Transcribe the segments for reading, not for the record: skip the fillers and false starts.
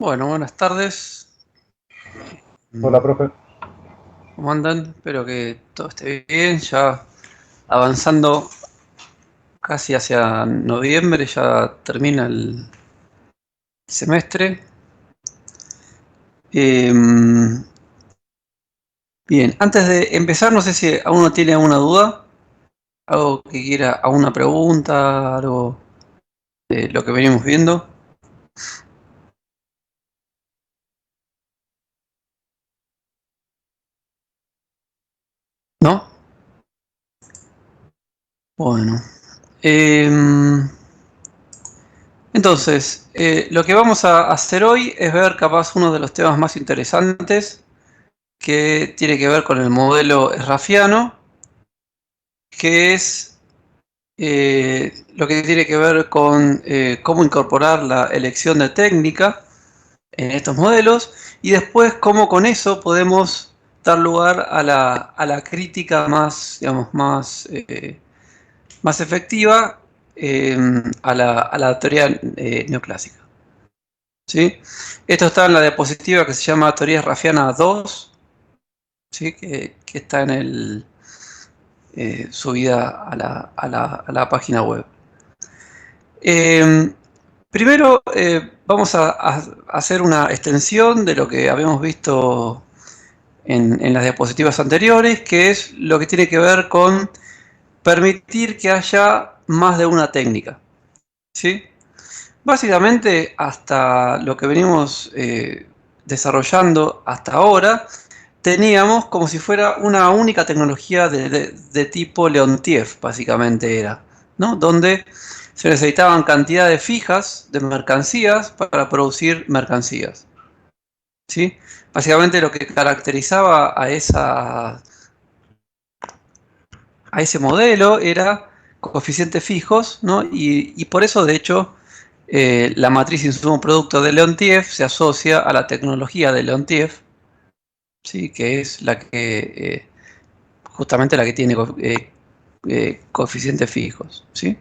Bueno, buenas tardes. Hola, profe. ¿Cómo andan? Espero que todo esté bien. Ya avanzando casi hacia noviembre, ya termina el semestre. Bien, antes de empezar, no sé si alguno tiene alguna duda, algo que quiera, alguna pregunta, algo de lo que venimos viendo. ¿No? Bueno. Em, entonces, lo que vamos a hacer hoy es ver capaz uno de los temas más interesantes que tiene que ver con el modelo raffiano, que es lo que tiene que ver con cómo incorporar la elección de técnica en estos modelos y después cómo con eso podemos dar lugar a la crítica más, digamos, más efectiva a la teoría neoclásica. ¿Sí? Esto está en la diapositiva que se llama Teoría Raffiana 2, ¿sí? Que está en subida a la página web. Eh, Primero vamos a hacer una extensión de lo que habíamos visto en las diapositivas anteriores, que es lo que tiene que ver con permitir que haya más de una técnica. ¿Sí? Básicamente, hasta lo que venimos desarrollando hasta ahora, teníamos como si fuera una única tecnología de tipo Leontief, básicamente era, ¿no? Donde se necesitaban cantidades fijas de mercancías para producir mercancías, ¿sí? Básicamente lo que caracterizaba a ese modelo era coeficientes fijos, ¿no? Y por eso, de hecho, la matriz insumo-producto de Leontief se asocia a la tecnología de Leontief, ¿sí? Que es la que justamente la que tiene coeficientes fijos, ¿sí?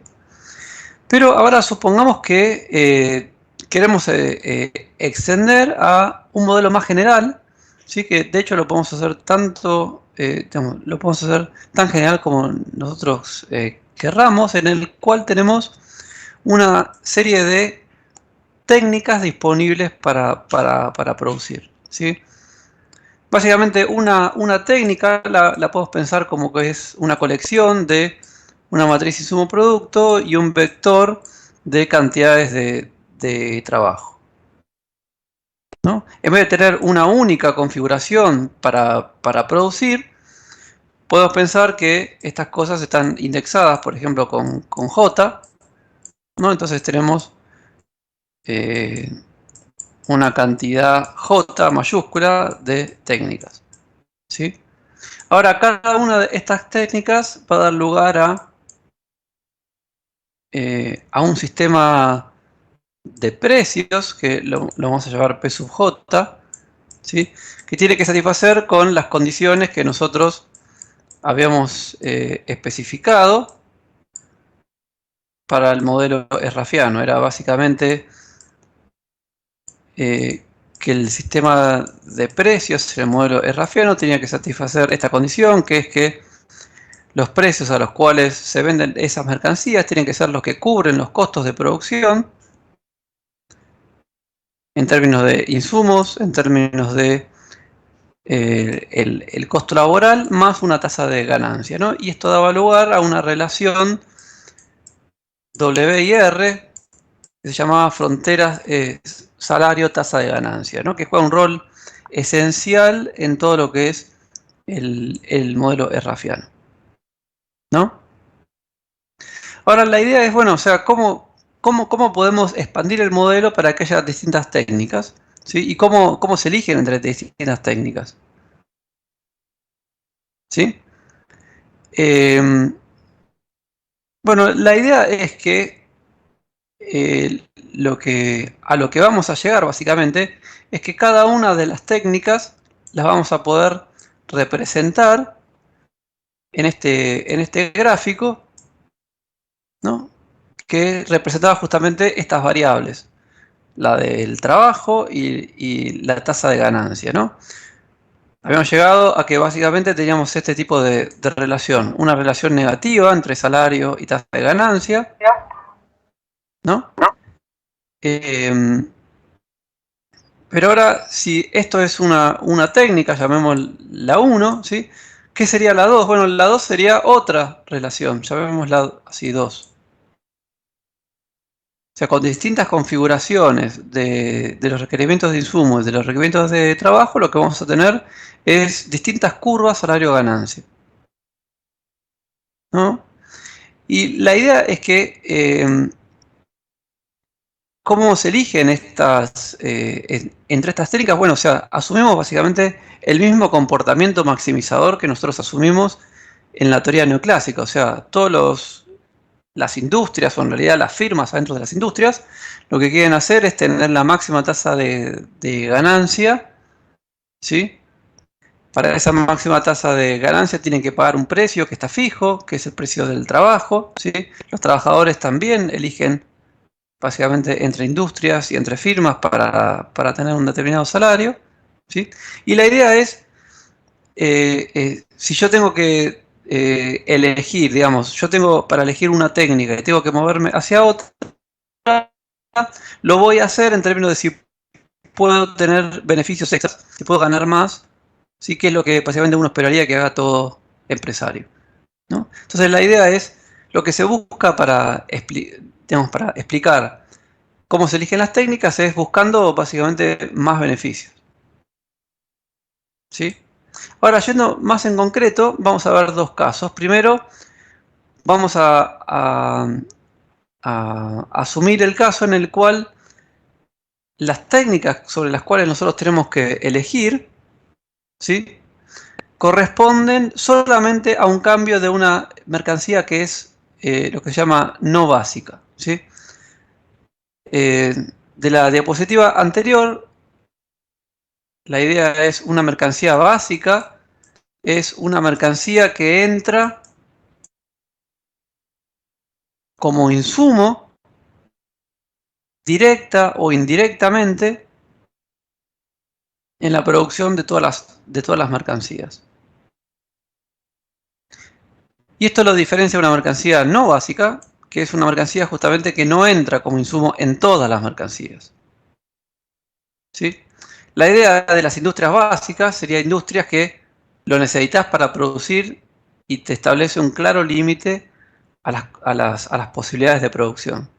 Pero ahora supongamos que queremos extender a un modelo más general, ¿sí? Que de hecho lo podemos hacer tanto, digamos, lo podemos hacer tan general como nosotros querramos, en el cual tenemos una serie de técnicas disponibles para producir, ¿sí? Básicamente una técnica la podemos pensar como que es una colección de una matriz insumo-producto y un vector de cantidades de trabajo, ¿no? En vez de tener una única configuración para producir, podemos pensar que estas cosas están indexadas, por ejemplo, con J, ¿no? Entonces tenemos eh, una cantidad J mayúscula de técnicas, ¿sí? Ahora, cada una de estas técnicas va a dar lugar a un sistema de precios, que lo vamos a llamar P sub J, ¿sí? Que tiene que satisfacer con las condiciones que nosotros habíamos especificado para el modelo raffiano. Era básicamente que el sistema de precios, el modelo raffiano, tenía que satisfacer esta condición, que es que los precios a los cuales se venden esas mercancías tienen que ser los que cubren los costos de producción en términos de insumos, en términos de el costo laboral más una tasa de ganancia, ¿no? Y esto daba lugar a una relación W y R que se llamaba fronteras salario-tasa de ganancia, ¿no? Que juega un rol esencial en todo lo que es el modelo raffiano, ¿no? Ahora la idea es, bueno, o sea, cómo podemos expandir el modelo para que haya distintas técnicas, ¿sí? Y cómo se eligen entre distintas técnicas, ¿sí? Eh, bueno, la idea es que a lo que vamos a llegar básicamente es que cada una de las técnicas las vamos a poder representar en este gráfico, ¿no? Que representaba justamente estas variables. la del trabajo y la tasa de ganancia, ¿no? Habíamos llegado a que básicamente teníamos este tipo de relación, una relación negativa entre salario y tasa de ganancia, ¿no? Pero ahora, si esto es una técnica, llamémosla 1, ¿sí? ¿Qué sería la 2? Bueno, la 2 sería otra relación, llamémosla así 2. O sea, con distintas configuraciones de los requerimientos de insumos, de los requerimientos de trabajo, lo que vamos a tener es distintas curvas salario-ganancia, ¿no? Y la idea es que ¿cómo se eligen entre estas técnicas? Bueno, o sea, asumimos básicamente el mismo comportamiento maximizador que nosotros asumimos en la teoría neoclásica. O sea, las industrias, o en realidad las firmas adentro de las industrias, lo que quieren hacer es tener la máxima tasa de ganancia, ¿sí? Para esa máxima tasa de ganancia tienen que pagar un precio que está fijo, que es el precio del trabajo, ¿sí? Los trabajadores también eligen básicamente entre industrias y entre firmas para tener un determinado salario, ¿sí? Y la idea es, si yo tengo que elegir, digamos, yo tengo para elegir una técnica y tengo que moverme hacia otra, lo voy a hacer en términos de si puedo tener beneficios extras, si puedo ganar más, ¿sí? Que es lo que básicamente uno esperaría que haga todo empresario, ¿no? Entonces la idea es, lo que se busca digamos, para explicar cómo se eligen las técnicas es buscando básicamente más beneficios, ¿sí? Ahora, yendo más en concreto, vamos a ver dos casos. Primero, vamos a asumir el caso en el cual las técnicas sobre las cuales nosotros tenemos que elegir, ¿sí? Corresponden solamente a un cambio de una mercancía que es lo que se llama no básica, ¿sí? De la diapositiva anterior, la idea es una mercancía básica, es una mercancía que entra como insumo, directa o indirectamente, en la producción de todas las mercancías. Y esto lo diferencia de una mercancía no básica, que es una mercancía justamente que no entra como insumo en todas las mercancías, ¿sí? La idea de las industrias básicas sería industrias que lo necesitas para producir y te establece un claro límite a las posibilidades de producción.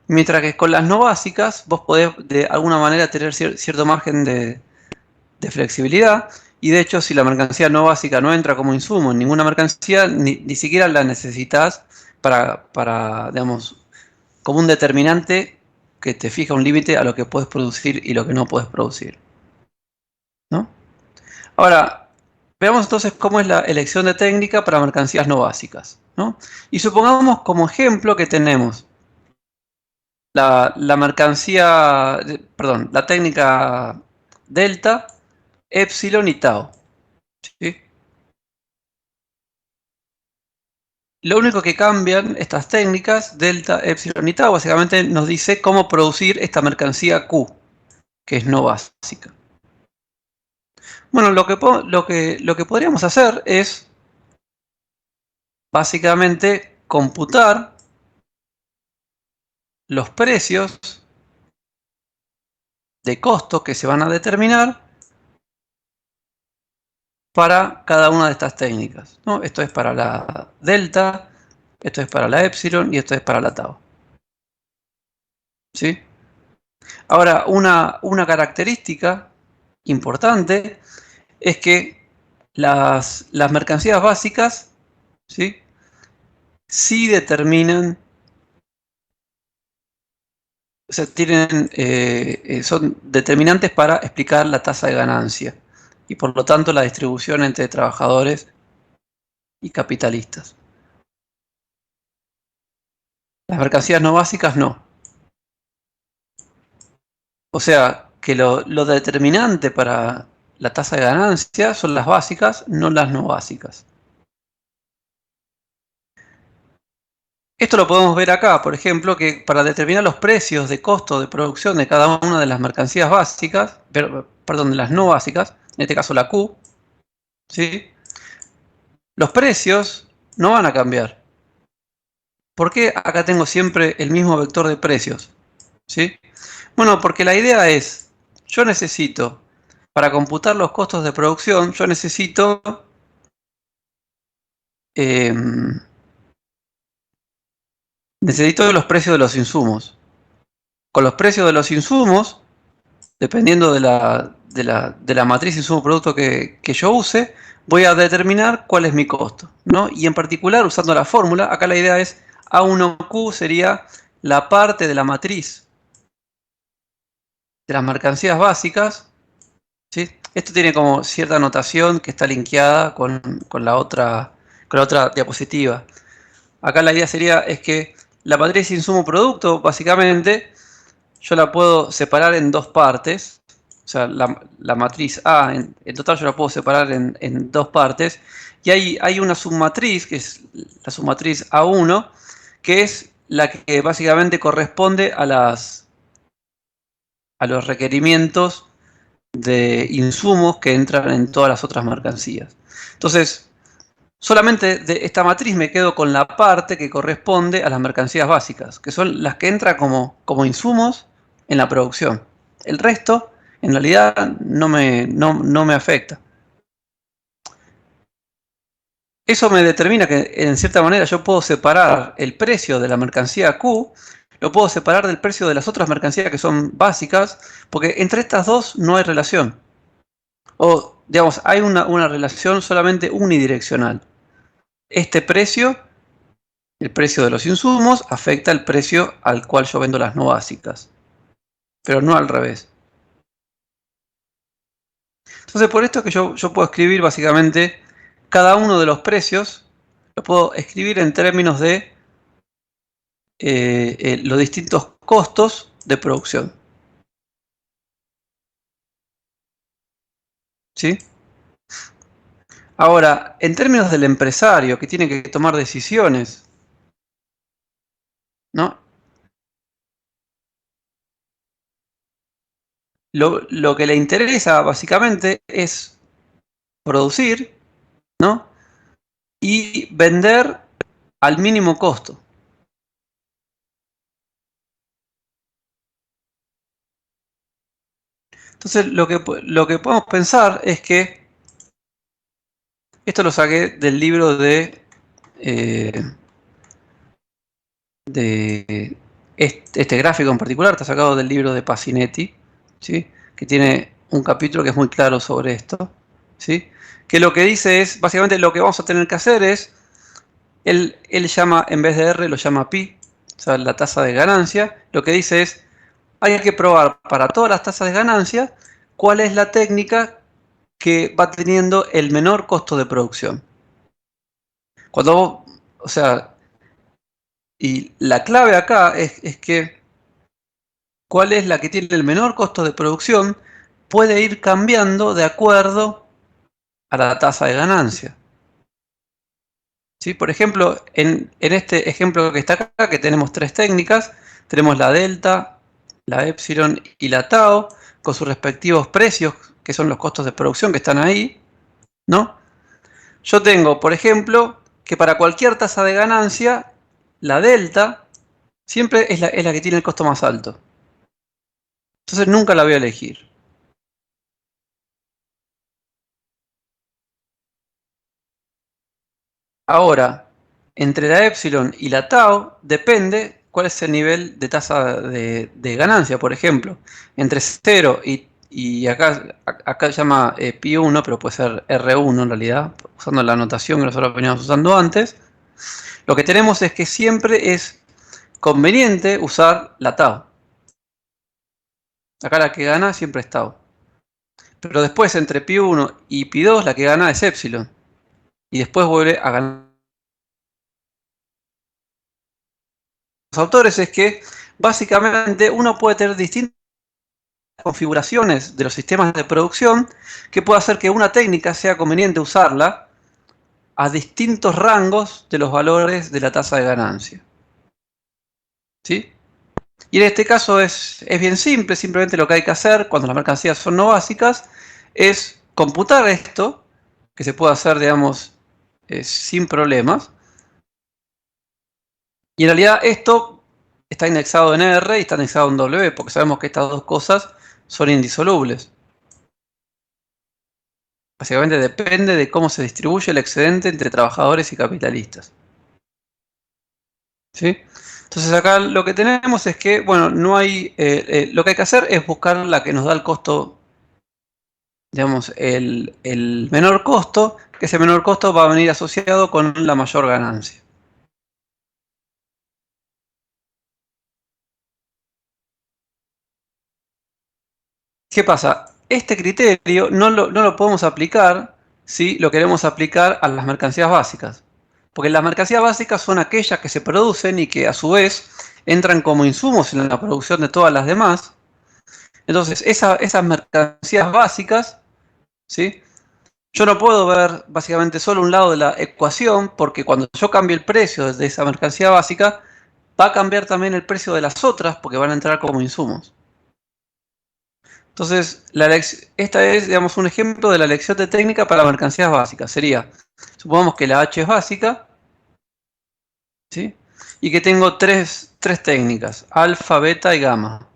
Mientras que con las no básicas vos podés de alguna manera tener cierto margen de flexibilidad, y de hecho si la mercancía no básica no entra como insumo en ninguna mercancía, ni siquiera la necesitas digamos, como un determinante que te fija un límite a lo que puedes producir y lo que no puedes producir, ¿no? Ahora, veamos entonces cómo es la elección de técnica para mercancías no básicas, ¿no? Y supongamos como ejemplo que tenemos la mercancía, perdón, la técnica delta, epsilon y tau, ¿sí? Lo único que cambian estas técnicas, delta, epsilon y tau, básicamente nos dice cómo producir esta mercancía Q, que es no básica. Bueno, lo que podríamos hacer es básicamente computar los precios de costo que se van a determinar para cada una de estas técnicas, ¿no? Esto es para la delta, esto es para la epsilon y esto es para la tau, ¿sí? Ahora, una característica importante es que las mercancías básicas, ¿sí? Sí determinan, o sea, son determinantes para explicar la tasa de ganancia y por lo tanto la distribución entre trabajadores y capitalistas. Las mercancías no básicas no. O sea, que lo determinante para la tasa de ganancia son las básicas, no las no básicas. Esto lo podemos ver acá, por ejemplo, que para determinar los precios de costo de producción de cada una de las mercancías básicas, perdón, de las no básicas, en este caso la Q, ¿sí? Los precios no van a cambiar. ¿Por qué acá tengo siempre el mismo vector de precios? ¿Sí? Bueno, porque la idea es, yo necesito, para computar los costos de producción, yo necesito los precios de los insumos. Con los precios de los insumos, dependiendo de la matriz insumo-producto que yo use, voy a determinar cuál es mi costo, ¿no? Y en particular, usando la fórmula, acá la idea es A1Q sería la parte de la matriz de las mercancías básicas, ¿sí? Esto tiene como cierta notación que está linkeada con la otra diapositiva. Acá la idea es que la matriz insumo-producto, básicamente, yo la puedo separar en dos partes. O sea, la matriz A, en total yo la puedo separar en dos partes. Y hay una submatriz, que es la submatriz A1, que es la que básicamente corresponde a los requerimientos de insumos que entran en todas las otras mercancías. Entonces, solamente de esta matriz me quedo con la parte que corresponde a las mercancías básicas, que son las que entran como insumos en la producción. El resto, en realidad, no me afecta. Eso me determina que, en cierta manera, yo puedo separar el precio de la mercancía Q, lo puedo separar del precio de las otras mercancías que son básicas, porque entre estas dos no hay relación. O, digamos, hay una relación solamente unidireccional. Este precio, el precio de los insumos, afecta el precio al cual yo vendo las no básicas, pero no al revés. Entonces, por esto es que yo puedo escribir básicamente cada uno de los precios, lo puedo escribir en términos de los distintos costos de producción. ¿Sí? Ahora, en términos del empresario que tiene que tomar decisiones, ¿no? Lo que le interesa básicamente es producir, ¿no? Y vender al mínimo costo. Entonces, lo que podemos pensar es que, esto lo saqué del libro de este gráfico en particular, está sacado del libro de Pasinetti, ¿sí? Que tiene un capítulo que es muy claro sobre esto, ¿sí? Que lo que dice es, básicamente lo que vamos a tener que hacer es, él llama, en vez de R, lo llama pi, o sea, la tasa de ganancia. Lo que dice es, hay que probar para todas las tasas de ganancia cuál es la técnica que va teniendo el menor costo de producción. Cuando vos, o sea, y la clave acá es que cuál es la que tiene el menor costo de producción puede ir cambiando de acuerdo a la tasa de ganancia. ¿Sí? Por ejemplo, en este ejemplo que está acá, que tenemos tres técnicas, tenemos la delta, la epsilon y la tau, con sus respectivos precios, que son los costos de producción que están ahí, ¿no? Yo tengo, por ejemplo, que para cualquier tasa de ganancia, la delta siempre es la que tiene el costo más alto. Entonces nunca la voy a elegir. Ahora, entre la epsilon y la tau depende cuál es el nivel de tasa de ganancia. Por ejemplo, entre 0 y acá se llama pi1, pero puede ser R1 en realidad, usando la notación que nosotros veníamos usando antes. Lo que tenemos es que siempre es conveniente usar la tau. Acá la que gana siempre es tau. Pero después entre pi1 y pi2 la que gana es epsilon. Y después vuelve a ganar. Los autores es que básicamente uno puede tener distintas configuraciones de los sistemas de producción que puede hacer que una técnica sea conveniente usarla a distintos rangos de los valores de la tasa de ganancia. ¿sí? Y en este caso es bien simple, simplemente lo que hay que hacer cuando las mercancías son no básicas es computar esto, que se puede hacer, digamos, sin problemas. Y en realidad esto está indexado en R y está indexado en W, porque sabemos que estas dos cosas son indisolubles. Básicamente depende de cómo se distribuye el excedente entre trabajadores y capitalistas. ¿Sí? Entonces acá lo que tenemos es que, bueno, no hay, lo que hay que hacer es buscar la que nos da el costo, digamos, el menor costo, que ese menor costo va a venir asociado con la mayor ganancia. ¿Qué pasa? Este criterio no lo podemos aplicar si lo queremos aplicar a las mercancías básicas. Porque las mercancías básicas son aquellas que se producen y que a su vez entran como insumos en la producción de todas las demás. Entonces, esas mercancías básicas, ¿sí? Yo no puedo ver básicamente solo un lado de la ecuación, porque cuando yo cambie el precio de esa mercancía básica, va a cambiar también el precio de las otras, porque van a entrar como insumos. Entonces, esta es, digamos, un ejemplo de la lección de técnica para mercancías básicas. Sería, supongamos que la H es básica, ¿sí? Y que tengo tres técnicas, alfa, beta y gamma.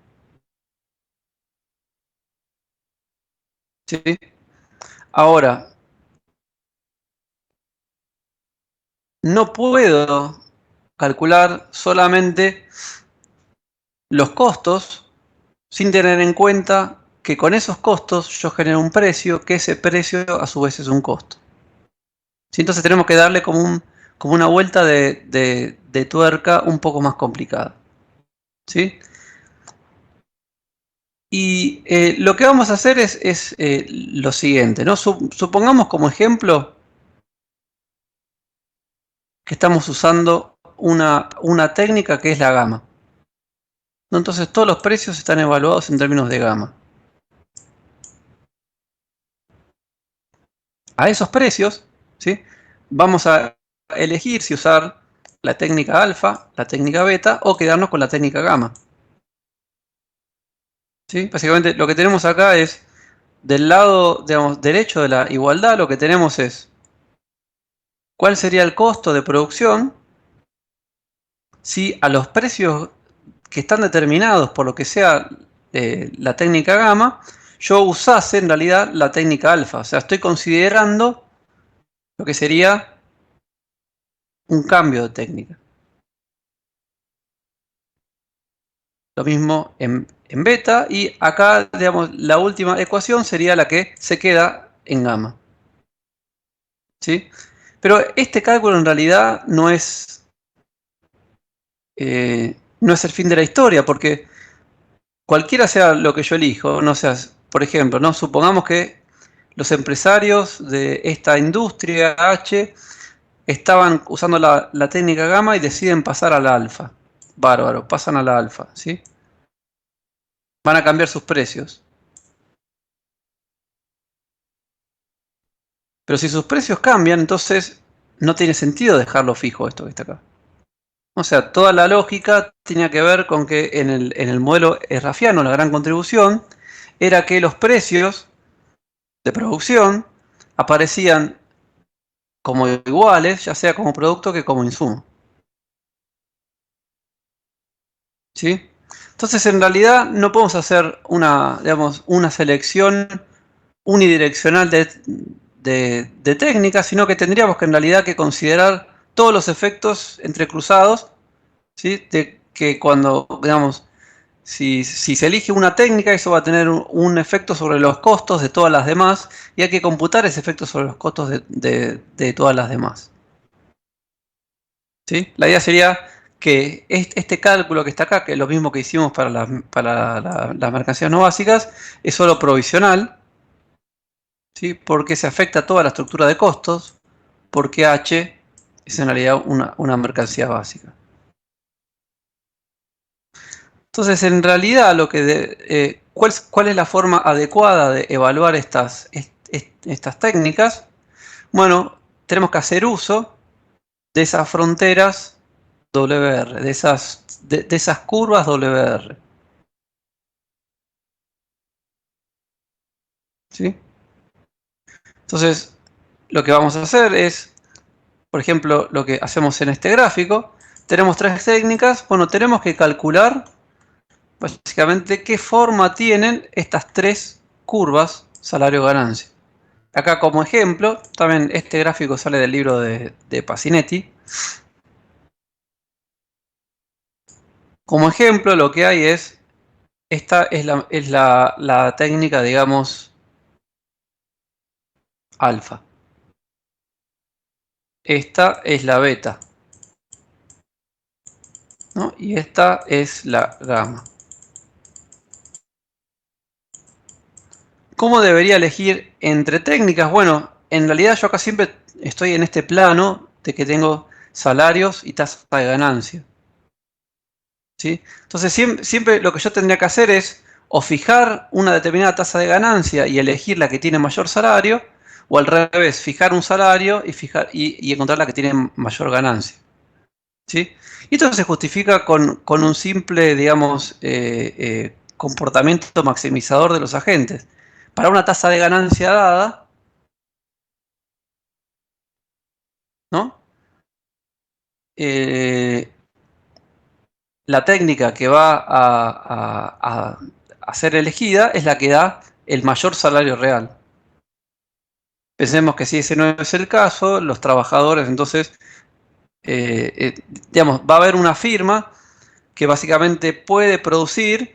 ¿Sí? Ahora, no puedo calcular solamente los costos sin tener en cuenta que con esos costos yo genero un precio, que ese precio a su vez es un costo. ¿Sí? Entonces tenemos que darle como una vuelta de tuerca un poco más complicada. ¿Sí? Y lo que vamos a hacer es lo siguiente, ¿no? Supongamos como ejemplo que estamos usando una técnica que es la gama. ¿No? Entonces todos los precios están evaluados en términos de gama. A esos precios, ¿sí? Vamos a elegir si usar la técnica alfa, la técnica beta o quedarnos con la técnica gamma. ¿Sí? Básicamente lo que tenemos acá es del lado, digamos, derecho de la igualdad, lo que tenemos es cuál sería el costo de producción si a los precios que están determinados por lo que sea la técnica gamma, yo usase en realidad la técnica alfa. O sea, estoy considerando lo que sería un cambio de técnica. Lo mismo en beta y acá, digamos, la última ecuación sería la que se queda en gamma. ¿Sí? Pero este cálculo en realidad no es el fin de la historia, porque cualquiera sea lo que yo elijo, no sea, por ejemplo, ¿no? Supongamos que los empresarios de esta industria H estaban usando la técnica gamma y deciden pasar a la alfa. Bárbaro, pasan a la alfa, ¿sí? Van a cambiar sus precios. Pero si sus precios cambian, entonces no tiene sentido dejarlo fijo esto que está acá. O sea, toda la lógica tenía que ver con que en el modelo errafiano, la gran contribución, era que los precios de producción aparecían como iguales, ya sea como producto que como insumo. ¿Sí? Entonces, en realidad, no podemos hacer digamos, una selección unidireccional de técnicas, sino que tendríamos que en realidad que considerar todos los efectos entrecruzados, ¿sí? De que cuando, digamos, si se elige una técnica, eso va a tener un efecto sobre los costos de todas las demás y hay que computar ese efecto sobre los costos de todas las demás. ¿Sí? La idea sería que este cálculo que está acá, que es lo mismo que hicimos para las mercancías no básicas, es solo provisional, ¿sí? Porque se afecta a toda la estructura de costos, porque H es en realidad una mercancía básica. Entonces, en realidad, ¿cuál es la forma adecuada de evaluar estas técnicas? Bueno, tenemos que hacer uso de esas fronteras WR, de de esas curvas WR. ¿Sí? Entonces, lo que vamos a hacer es, por ejemplo, lo que hacemos en este gráfico, tenemos tres técnicas. Bueno, tenemos que calcular básicamente qué forma tienen estas tres curvas salario-ganancia. Acá como ejemplo, también este gráfico sale del libro de Pasinetti. Como ejemplo, lo que hay es, esta es la técnica, digamos, alfa. Esta es la beta, ¿no? Y esta es la gamma. ¿Cómo debería elegir entre técnicas? Bueno, en realidad yo acá siempre estoy en este plano de que tengo salarios y tasa de ganancia. ¿Sí? Entonces siempre lo que yo tendría que hacer es o fijar una determinada tasa de ganancia y elegir la que tiene mayor salario, o al revés, fijar un salario y encontrar la que tiene mayor ganancia. ¿Sí? Y esto se justifica con un simple, digamos, comportamiento maximizador de los agentes. Para una tasa de ganancia dada, ¿no? Eh, la técnica que va a ser elegida es la que da el mayor salario real. Pensemos que si ese no es el caso, los trabajadores, entonces, digamos, va a haber una firma que básicamente puede producir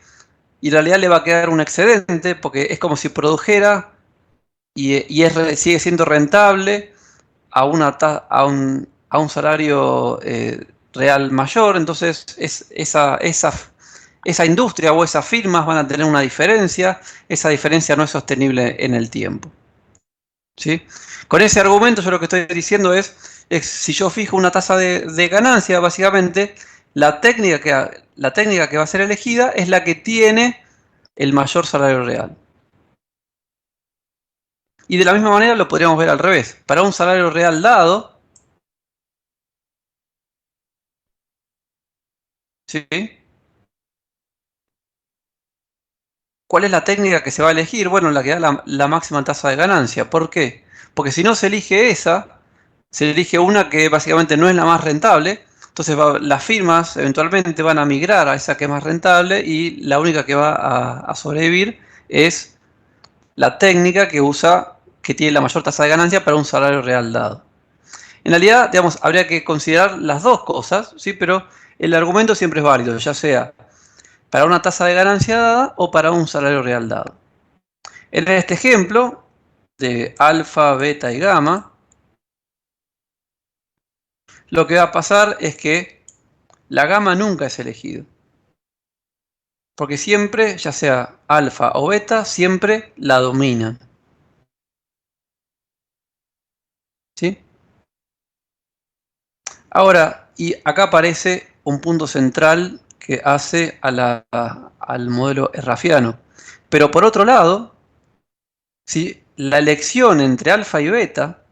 y en realidad le va a quedar un excedente porque es como si produjera sigue siendo rentable a a un salario real mayor. Entonces esa industria o esas firmas van a tener una diferencia. Esa diferencia no es sostenible en el tiempo. ¿Sí? Con ese argumento yo lo que estoy diciendo es si yo fijo una tasa de ganancia, básicamente la técnica que va a ser elegida es la que tiene el mayor salario real. Y de la misma manera lo podríamos ver al revés. Para un salario real dado, ¿sí? ¿Cuál es la técnica que se va a elegir? Bueno, la que da la máxima tasa de ganancia. ¿Por qué? Porque si no se elige esa, se elige una que básicamente no es la más rentable. Entonces las firmas eventualmente van a migrar a esa que es más rentable y la única que va a sobrevivir es la técnica que tiene la mayor tasa de ganancia para un salario real dado. En realidad, digamos, habría que considerar las dos cosas, ¿sí? Pero el argumento siempre es válido, ya sea para una tasa de ganancia dada o para un salario real dado. En este ejemplo de alfa, beta y gamma, lo que va a pasar es que la gamma nunca es elegido. Porque siempre, ya sea alfa o beta, siempre la dominan. ¿Sí? Ahora, y acá aparece un punto central que hace al modelo errafiano. Pero por otro lado, ¿sí? La elección entre alfa y beta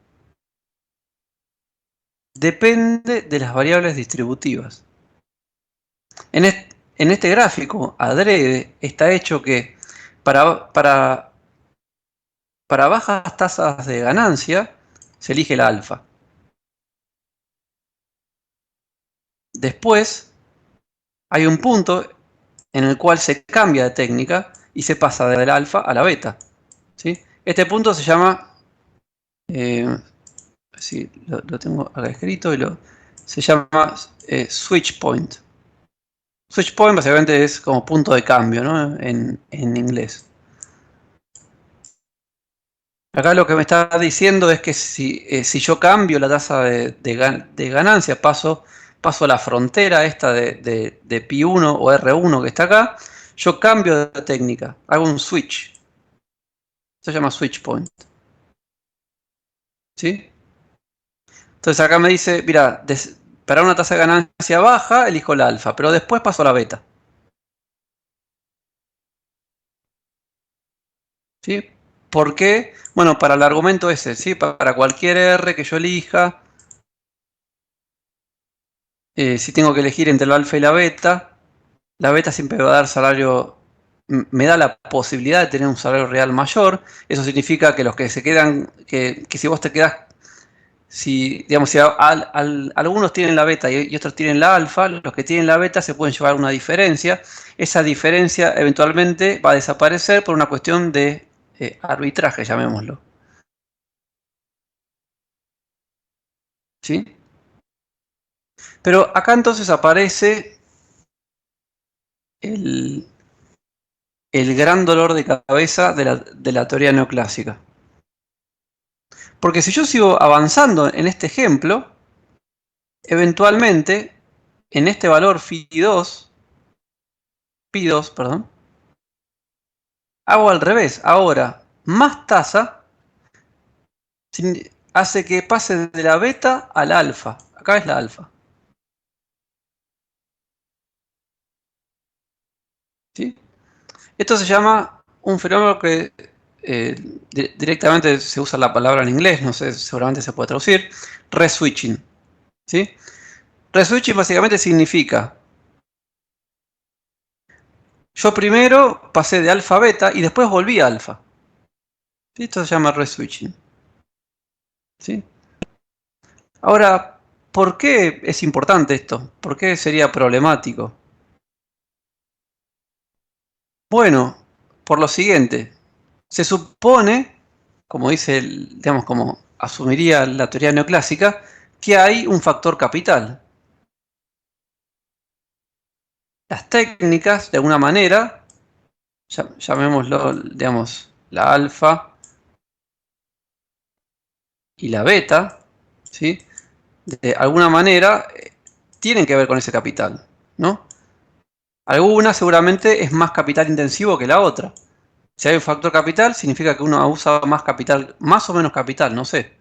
depende de las variables distributivas. En este gráfico, adrede, está hecho que para, para, para bajas tasas de ganancia se elige el alfa. Después hay un punto en el cual se cambia de técnica y se pasa del alfa a la beta. ¿Sí? Este punto se llama, sí, lo tengo acá escrito, se llama switch point. Switch point básicamente es como punto de cambio, ¿no? En inglés. Acá lo que me está diciendo es que si yo cambio la tasa de ganancia, paso a la frontera esta de Pi1 o R1 que está acá, yo cambio de técnica, hago un switch. Se llama switch point. ¿Sí? Entonces acá me dice, mira, para una tasa de ganancia baja elijo la alfa, pero después paso a la beta. ¿Sí? ¿Por qué? Bueno, para el argumento ese, ¿sí? Para cualquier R que yo elija, si tengo que elegir entre la alfa y la beta, La beta siempre va a dar salario, me da la posibilidad de tener un salario real mayor. Eso significa que los que se quedan, que si vos te quedás, si, digamos, si algunos tienen la beta y otros tienen la alfa, los que tienen la beta se pueden llevar una diferencia. Esa diferencia eventualmente va a desaparecer por una cuestión de arbitraje, llamémoslo. ¿Sí? Pero acá entonces aparece el, el gran dolor de cabeza de la teoría neoclásica. Porque si yo sigo avanzando en este ejemplo, eventualmente en este valor phi2, perdón, hago al revés. Ahora, más tasa hace que pase de la beta al alfa. Acá es la alfa. ¿Sí? Esto se llama un fenómeno que directamente se usa la palabra en inglés, no sé, seguramente se puede traducir, reswitching. ¿Sí? Reswitching básicamente significa, yo primero pasé de alfa a beta y después volví a alfa. ¿Sí? Esto se llama reswitching. ¿Sí? Ahora, ¿por qué es importante esto? ¿Por qué sería problemático? Bueno, por lo siguiente, se supone, como dice, digamos, como asumiría la teoría neoclásica, que hay un factor capital. Las técnicas, de alguna manera, llamémoslo, digamos, la alfa y la beta, ¿sí? De alguna manera tienen que ver con ese capital, ¿no? Alguna seguramente es más capital intensivo que la otra. Si hay un factor capital, significa que uno usa más capital, más o menos capital, no sé.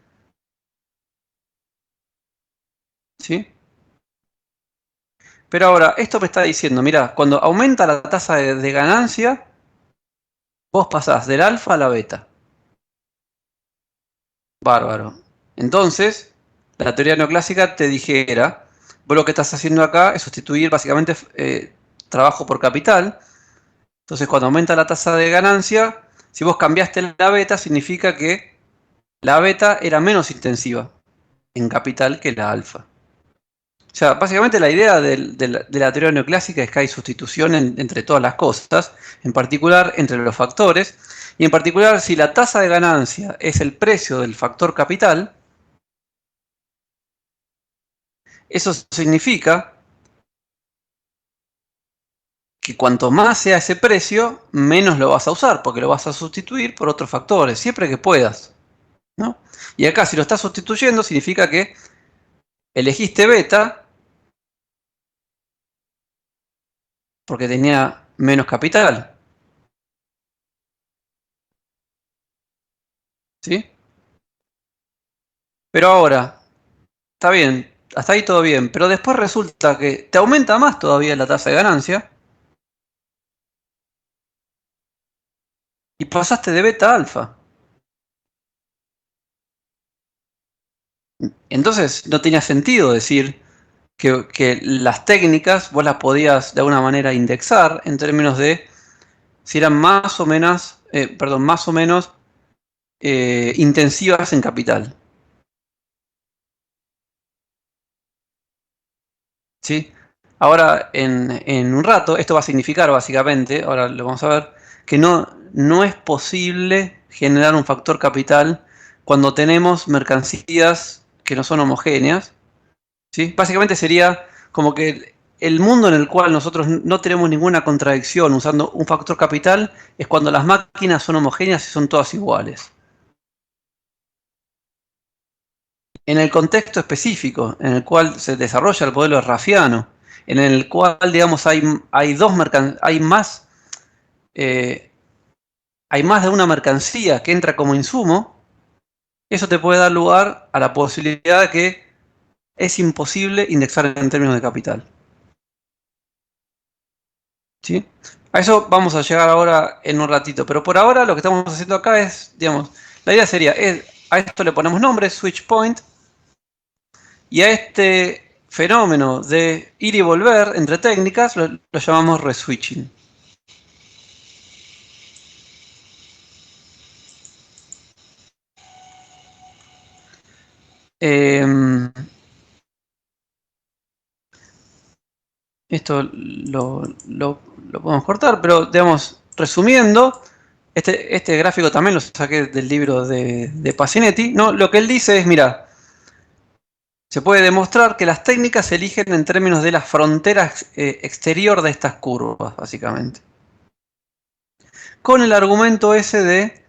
¿Sí? Pero ahora, esto me está diciendo, mira, cuando aumenta la tasa de ganancia, vos pasás del alfa a la beta. Bárbaro. Entonces, la teoría neoclásica te dijera, vos lo que estás haciendo acá es sustituir básicamente trabajo por capital. Entonces, cuando aumenta la tasa de ganancia, si vos cambiaste la beta, significa que la beta era menos intensiva en capital que la alfa. O sea, básicamente la idea de la teoría neoclásica es que hay sustitución entre todas las cosas, en particular entre los factores, y en particular si la tasa de ganancia es el precio del factor capital, eso significa que cuanto más sea ese precio, menos lo vas a usar, porque lo vas a sustituir por otros factores, siempre que puedas, ¿no? Y acá si lo estás sustituyendo significa que elegiste beta porque tenía menos capital, ¿sí? Pero ahora, está bien, hasta ahí todo bien, pero después resulta que te aumenta más todavía la tasa de ganancia y pasaste de beta a alfa. Entonces no tenía sentido decir que las técnicas vos las podías de alguna manera indexar en términos de si eran más o menos, más o menos intensivas en capital. ¿Sí? Ahora, en un rato, esto va a significar básicamente, ahora lo vamos a ver, que no es posible generar un factor capital cuando tenemos mercancías que no son homogéneas. ¿Sí? Básicamente sería como que el mundo en el cual nosotros no tenemos ninguna contradicción usando un factor capital es cuando las máquinas son homogéneas y son todas iguales. En el contexto específico en el cual se desarrolla el modelo raffiano, en el cual, digamos, eh, hay más de una mercancía que entra como insumo, eso te puede dar lugar a la posibilidad de que es imposible indexar en términos de capital. ¿Sí? A eso vamos a llegar ahora en un ratito, pero por ahora lo que estamos haciendo acá es, digamos, la idea sería, a esto le ponemos nombre, switch point, y a este fenómeno de ir y volver entre técnicas lo llamamos reswitching. Esto lo podemos cortar, pero digamos, resumiendo, este gráfico también lo saqué del libro de Pasinetti, ¿no? Lo que él dice es, mira, se puede demostrar que las técnicas se eligen en términos de la frontera exterior de estas curvas, básicamente. Con el argumento ese de,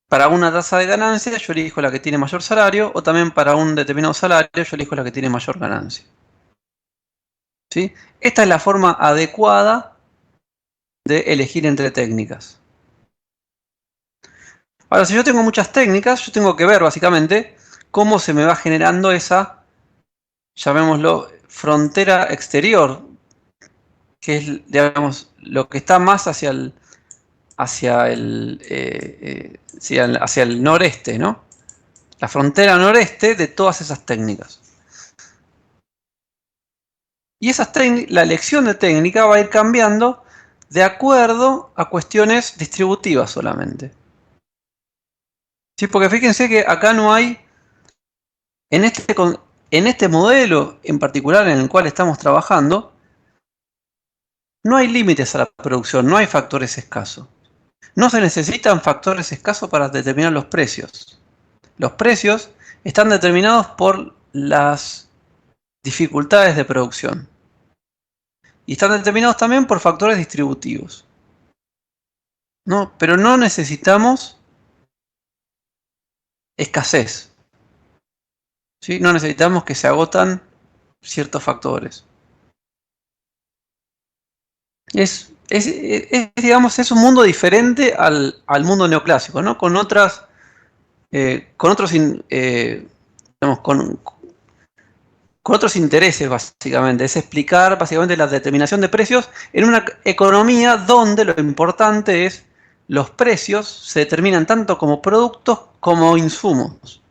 para una tasa de ganancia, yo elijo la que tiene mayor salario, o también para un determinado salario, yo elijo la que tiene mayor ganancia. ¿Sí? Esta es la forma adecuada de elegir entre técnicas. Ahora, si yo tengo muchas técnicas, yo tengo que ver básicamente cómo se me va generando esa, llamémoslo, frontera exterior, que es, digamos, lo que está más hacia el noreste, ¿no? La frontera noreste de todas esas técnicas. Y la elección de técnica va a ir cambiando de acuerdo a cuestiones distributivas solamente. ¿Sí? Porque fíjense que acá no hay, en este modelo en particular en el cual estamos trabajando, no hay límites a la producción, no hay factores escasos. No se necesitan factores escasos para determinar los precios. Los precios están determinados por las dificultades de producción. Y están determinados también por factores distributivos. ¿No? Pero no necesitamos escasez. ¿Sí? No necesitamos que se agotan ciertos factores. Digamos, es un mundo diferente al mundo neoclásico, ¿no? Con otras, con otros, digamos, con otros intereses, básicamente. Es explicar, básicamente, la determinación de precios en una economía donde lo importante es los precios se determinan tanto como productos como insumos.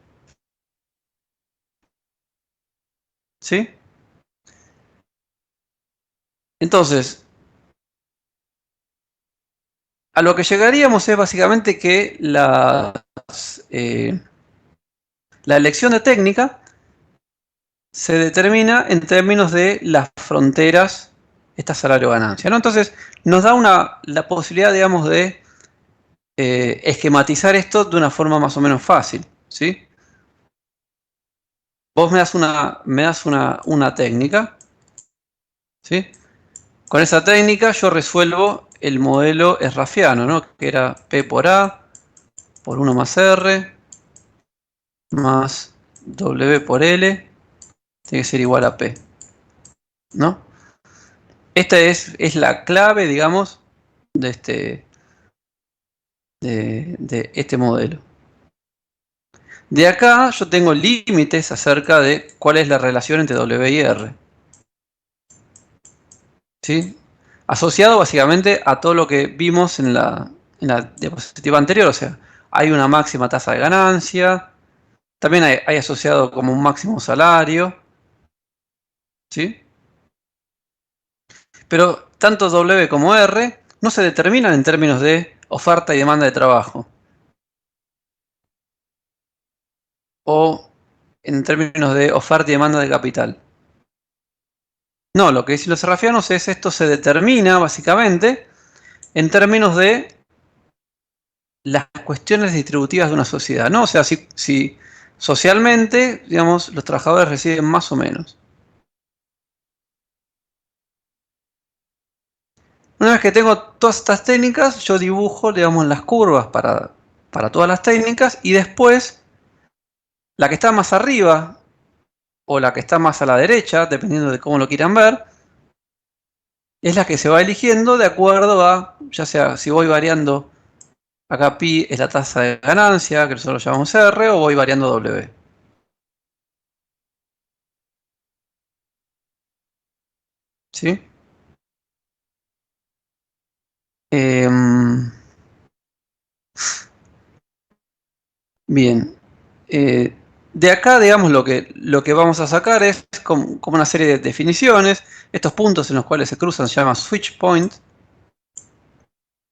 ¿Sí? Entonces, a lo que llegaríamos es básicamente que la elección de técnica se determina en términos de las fronteras, esta salario-ganancia, ¿no? Entonces, nos da la posibilidad, digamos, de esquematizar esto de una forma más o menos fácil, ¿sí? Vos me das una técnica, ¿sí? Con esa técnica yo resuelvo el modelo esrafiano, ¿no? Que era P por A, por 1 más R, más W por L, tiene que ser igual a P, ¿no? Esta es la clave, digamos, de este modelo. De acá yo tengo límites acerca de cuál es la relación entre W y R. ¿Sí? Asociado básicamente a todo lo que vimos en la diapositiva anterior. O sea, hay una máxima tasa de ganancia. También hay asociado como un máximo salario. ¿Sí? Pero tanto W como R no se determinan en términos de oferta y demanda de trabajo. O en términos de oferta y demanda de capital. No, lo que dicen los serrafianos es esto se determina básicamente en términos de las cuestiones distributivas de una sociedad, ¿no? O sea, si socialmente, digamos, los trabajadores reciben más o menos. Una vez que tengo todas estas técnicas, yo dibujo, digamos, las curvas para todas las técnicas y después la que está más arriba o la que está más a la derecha, dependiendo de cómo lo quieran ver, es la que se va eligiendo de acuerdo a, ya sea si voy variando, acá pi es la tasa de ganancia, que nosotros llamamos R, o voy variando W. ¿Sí? Bien. de acá, digamos, lo que vamos a sacar es como una serie de definiciones. Estos puntos en los cuales se cruzan se llama switch point.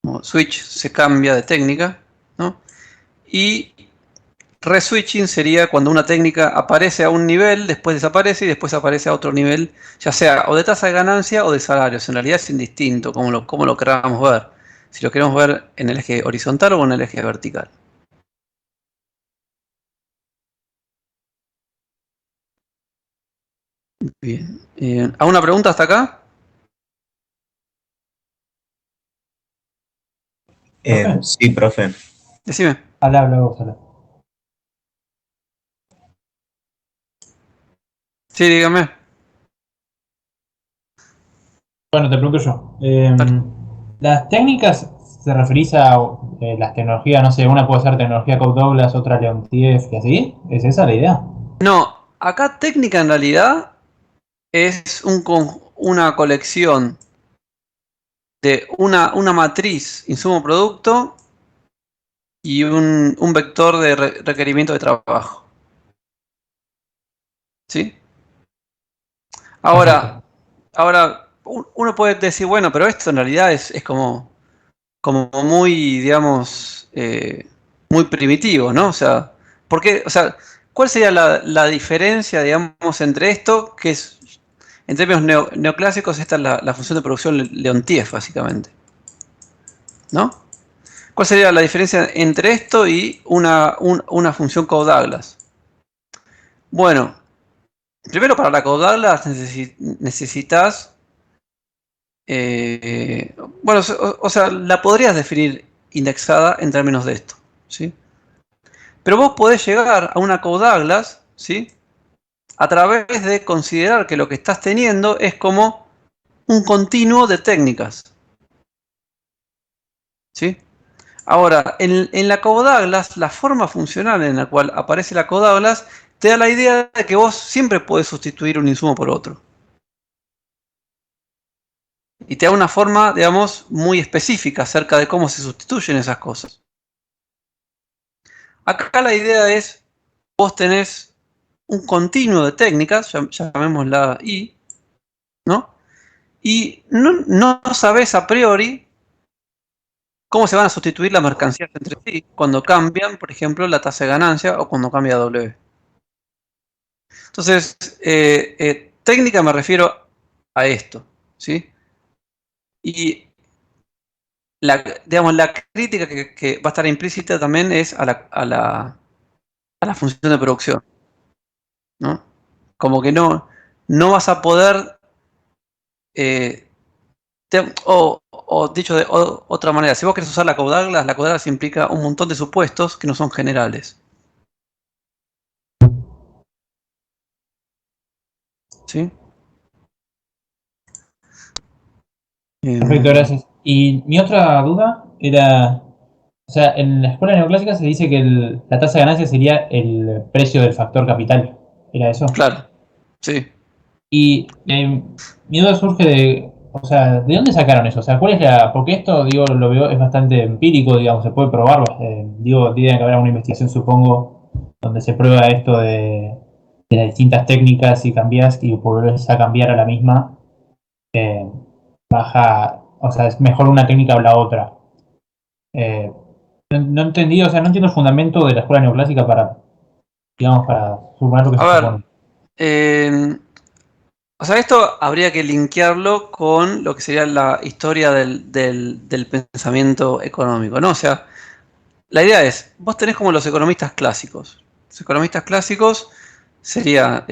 Como switch se cambia de técnica, ¿no? Y reswitching sería cuando una técnica aparece a un nivel, después desaparece y después aparece a otro nivel, ya sea o de tasa de ganancia o de salarios. En realidad es indistinto como lo queramos ver. Si lo queremos ver en el eje horizontal o en el eje vertical. Bien. ¿Alguna pregunta hasta acá? ¿Profe? Sí, profe. Decime. Habla luego, habla. Sí, dígame. Bueno, te pregunto yo. Dale. Las técnicas, ¿se referís a las tecnologías? No sé, una puede ser tecnología Cobb Douglas, otra Leontief y así. ¿Es esa la idea? No, acá técnica en realidad es una colección de una matriz insumo-producto y un vector de requerimiento de trabajo. ¿Sí? Ahora, uno puede decir, bueno, pero esto en realidad es como muy, digamos, muy primitivo, ¿no? O sea, ¿por qué? O sea, ¿cuál sería la diferencia, digamos, entre esto, que es, en términos neoclásicos, esta es la función de producción Leontief, básicamente, ¿no? ¿Cuál sería la diferencia entre esto y una función Cobb-Douglas? Bueno, primero para la Cobb-Douglas necesitas, bueno, o sea, la podrías definir indexada en términos de esto, ¿sí? Pero vos podés llegar a una Cobb-Douglas, ¿sí? A través de considerar que lo que estás teniendo es como un continuo de técnicas, ¿sí? Ahora, en la Cobb-Douglas, la forma funcional en la cual aparece la Cobb-Douglas te da la idea de que vos siempre podés sustituir un insumo por otro. Y te da una forma, digamos, muy específica acerca de cómo se sustituyen esas cosas. Acá la idea es, vos tenés un continuo de técnicas, llamémosla I, ¿no? Y no sabés a priori cómo se van a sustituir las mercancías entre sí cuando cambian, por ejemplo, la tasa de ganancia o cuando cambia W. Entonces, técnica me refiero a esto, ¿sí? Y digamos, la crítica que va a estar implícita también es a la función de producción, ¿no? Como que no vas a poder, eh, o dicho de otra manera, si vos querés usar la Cobb-Douglas implica un montón de supuestos que no son generales. ¿Sí? Perfecto, gracias. Y mi otra duda era, o sea, en la escuela neoclásica se dice que la tasa de ganancia sería el precio del factor capital. ¿Era eso? Claro, sí. Y mi duda surge de, o sea, ¿de dónde sacaron eso? O sea, ¿cuál es porque esto, digo, lo veo, es bastante empírico, digamos, se puede probar, digo, tiene que haber una investigación, supongo, donde se prueba esto de las distintas técnicas y cambias y volvés a cambiar a la misma, eh, baja, o sea, es mejor una técnica o la otra. Eh, no entendí, o sea, no entiendo el fundamento de la escuela neoclásica para, digamos, para suponer lo que A se ver, supone. o sea, esto habría que linkearlo con lo que sería la historia del pensamiento económico, ¿no? O sea, la idea es, vos tenés como los economistas clásicos. Los economistas clásicos sería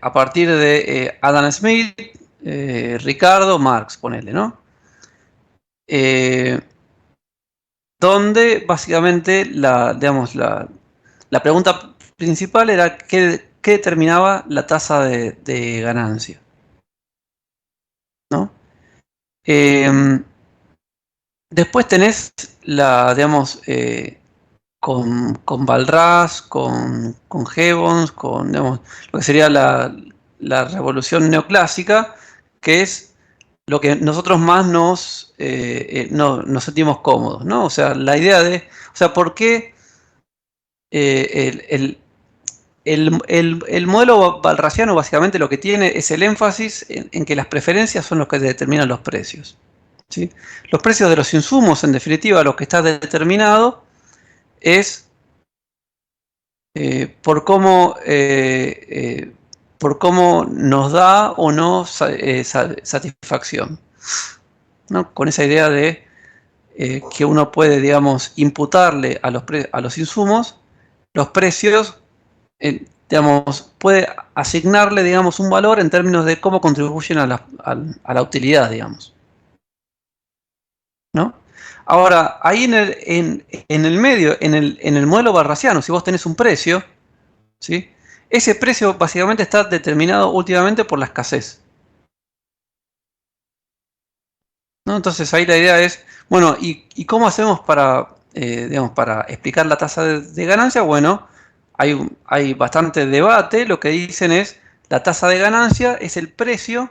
a partir de Adam Smith, Ricardo, Marx, ponele, ¿no? Eh, donde básicamente digamos, la pregunta principal era qué determinaba la tasa de ganancia, ¿no? Después tenés digamos, con Balras, con Gibbons, digamos, lo que sería la revolución neoclásica, que es lo que nosotros más nos sentimos cómodos, ¿no? O sea, la idea de, o sea, ¿por qué el modelo balraciano básicamente lo que tiene es el énfasis en que las preferencias son los que determinan los precios, ¿sí? Los precios de los insumos, en definitiva, lo que está determinado es por cómo nos da o no satisfacción, ¿no? Con esa idea de que uno puede, digamos, imputarle a los insumos los precios, digamos, puede asignarle, digamos, un valor en términos de cómo contribuyen a la utilidad, digamos, ¿no? Ahora, ahí en el medio, en el modelo balraciano, si vos tenés un precio, ¿sí? Ese precio básicamente está determinado últimamente por la escasez, ¿no? Entonces ahí la idea es, bueno, ¿y cómo hacemos para, digamos, para explicar la tasa de ganancia? Bueno, hay bastante debate. Lo que dicen es, la tasa de ganancia es el precio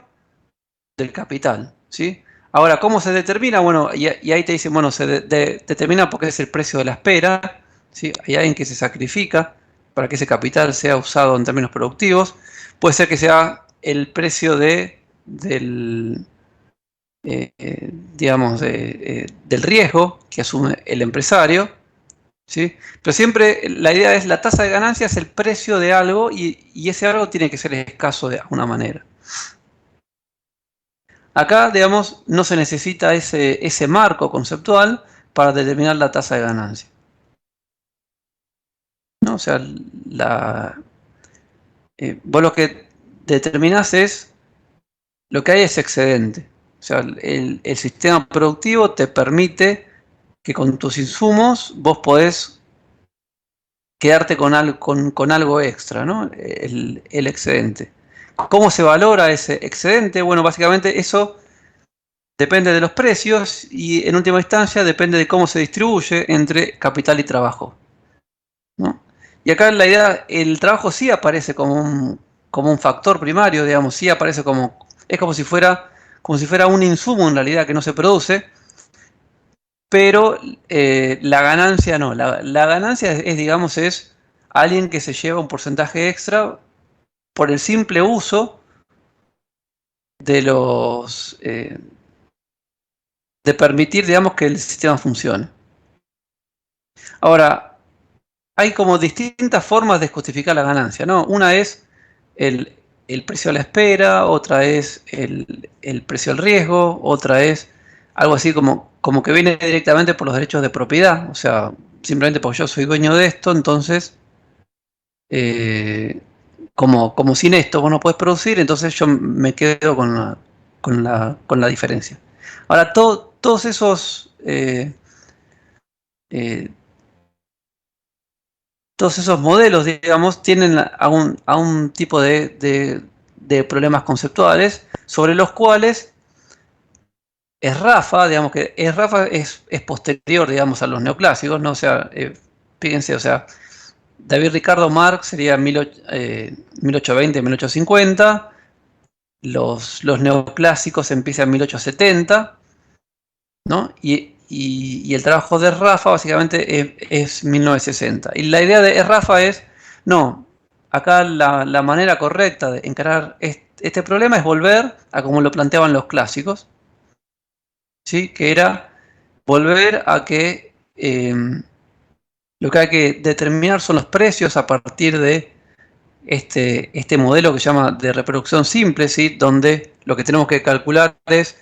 del capital, ¿sí? Ahora, ¿cómo se determina? Bueno, y ahí te dicen, bueno, se determina porque es el precio de la espera, ¿sí? Hay alguien que se sacrifica para que ese capital sea usado en términos productivos. Puede ser que sea el precio del, digamos, del riesgo que asume el empresario, ¿sí? Pero siempre la idea es la tasa de ganancia es el precio de algo y ese algo tiene que ser escaso de alguna manera. Acá, digamos, no se necesita ese marco conceptual para determinar la tasa de ganancia, ¿no? O sea, vos lo que determinás es lo que hay es excedente. O sea, el sistema productivo te permite que con tus insumos vos podés quedarte con algo extra, ¿no? El excedente. ¿Cómo se valora ese excedente? Bueno, básicamente eso depende de los precios y en última instancia depende de cómo se distribuye entre capital y trabajo, ¿no? Y acá la idea, el trabajo sí aparece como un factor primario, digamos, sí aparece es como si fuera un insumo en realidad que no se produce, pero la ganancia no. La ganancia digamos, es alguien que se lleva un porcentaje extra por el simple uso de de permitir, digamos, que el sistema funcione. Ahora, hay como distintas formas de justificar la ganancia, ¿no? Una es el, el precio a la espera, otra es el precio al riesgo, otra es algo así como que viene directamente por los derechos de propiedad, o sea, simplemente porque yo soy dueño de esto, entonces, eh, como sin esto vos no puedes producir, entonces yo me quedo con la diferencia. Ahora, todos eh, todos esos modelos, digamos, tienen a un tipo de problemas conceptuales sobre los cuales Rafa, digamos que Rafa es posterior, digamos, a los neoclásicos, ¿no? O sea, fíjense, o sea, David Ricardo Marx sería 1820, 1850, los neoclásicos empiezan en 1870, ¿no? Y el trabajo de Rafa básicamente es 1960. Y la idea de Rafa es, no, acá la manera correcta de encarar este problema es volver a como lo planteaban los clásicos, ¿sí? Que era volver a que lo que hay que determinar son los precios a partir de este modelo que se llama de reproducción simple, ¿sí? Donde lo que tenemos que calcular es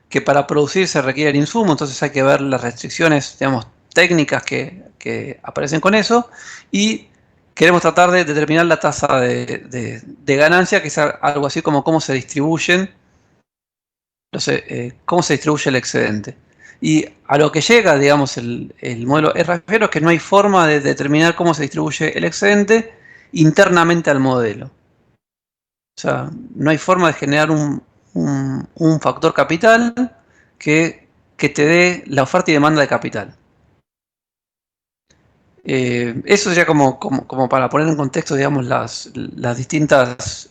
que para producir se requiere el insumo, entonces hay que ver las restricciones, digamos, técnicas que aparecen con eso, y queremos tratar de determinar la tasa de ganancia, que es algo así como cómo se distribuyen, no sé, cómo se distribuye el excedente. Y a lo que llega, digamos, el modelo RFero es que no hay forma de determinar cómo se distribuye el excedente internamente al modelo. O sea, no hay forma de generar un factor capital que te dé la oferta y demanda de capital. Eso ya como para poner en contexto, digamos, las distintas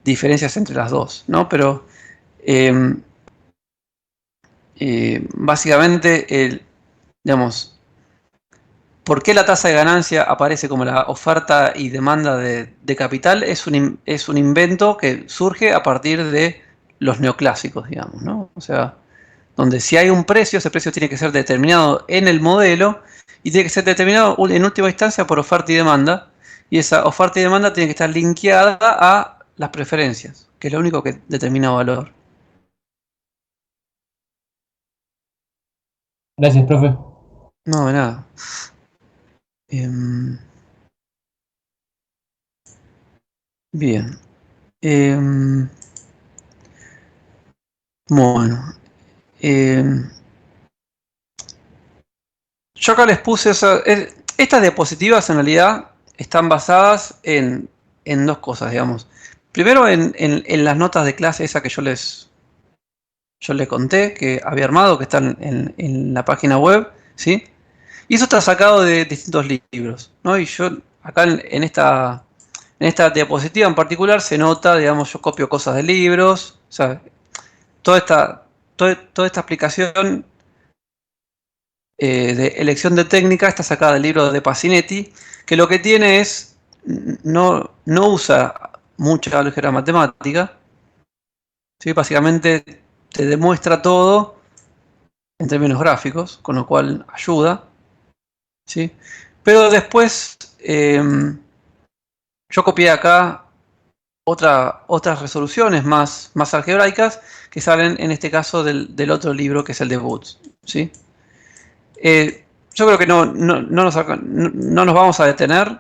diferencias entre las dos, ¿no? Pero eh, básicamente, digamos, ¿Por qué la tasa de ganancia aparece como la oferta y demanda de capital? Es un invento que surge a partir de los neoclásicos, digamos, ¿no? O sea, donde si hay un precio, ese precio tiene que ser determinado en el modelo y tiene que ser determinado en última instancia por oferta y demanda. Y esa oferta y demanda tiene que estar linkeada a las preferencias, que es lo único que determina valor. Gracias, profe. No, de nada. Em, bien. Em, bueno. Em, yo acá les puse estas diapositivas en realidad están basadas en dos cosas, digamos. Primero en las notas de clase esa que yo les conté, que había armado, que están en la página web, ¿sí? Y eso está sacado de distintos libros, ¿no? Y yo acá en esta diapositiva en particular se nota, digamos, yo copio cosas de libros, o sea, toda esta explicación de elección de técnica está sacada del libro de Pacinetti, que lo que tiene es, no usa mucha álgebra matemática, ¿sí? Básicamente te demuestra todo en términos gráficos, con lo cual ayuda, ¿sí? Pero después yo copié acá otras resoluciones más algebraicas que salen en este caso del otro libro que es el de Boots, ¿sí? Yo creo que no nos vamos a detener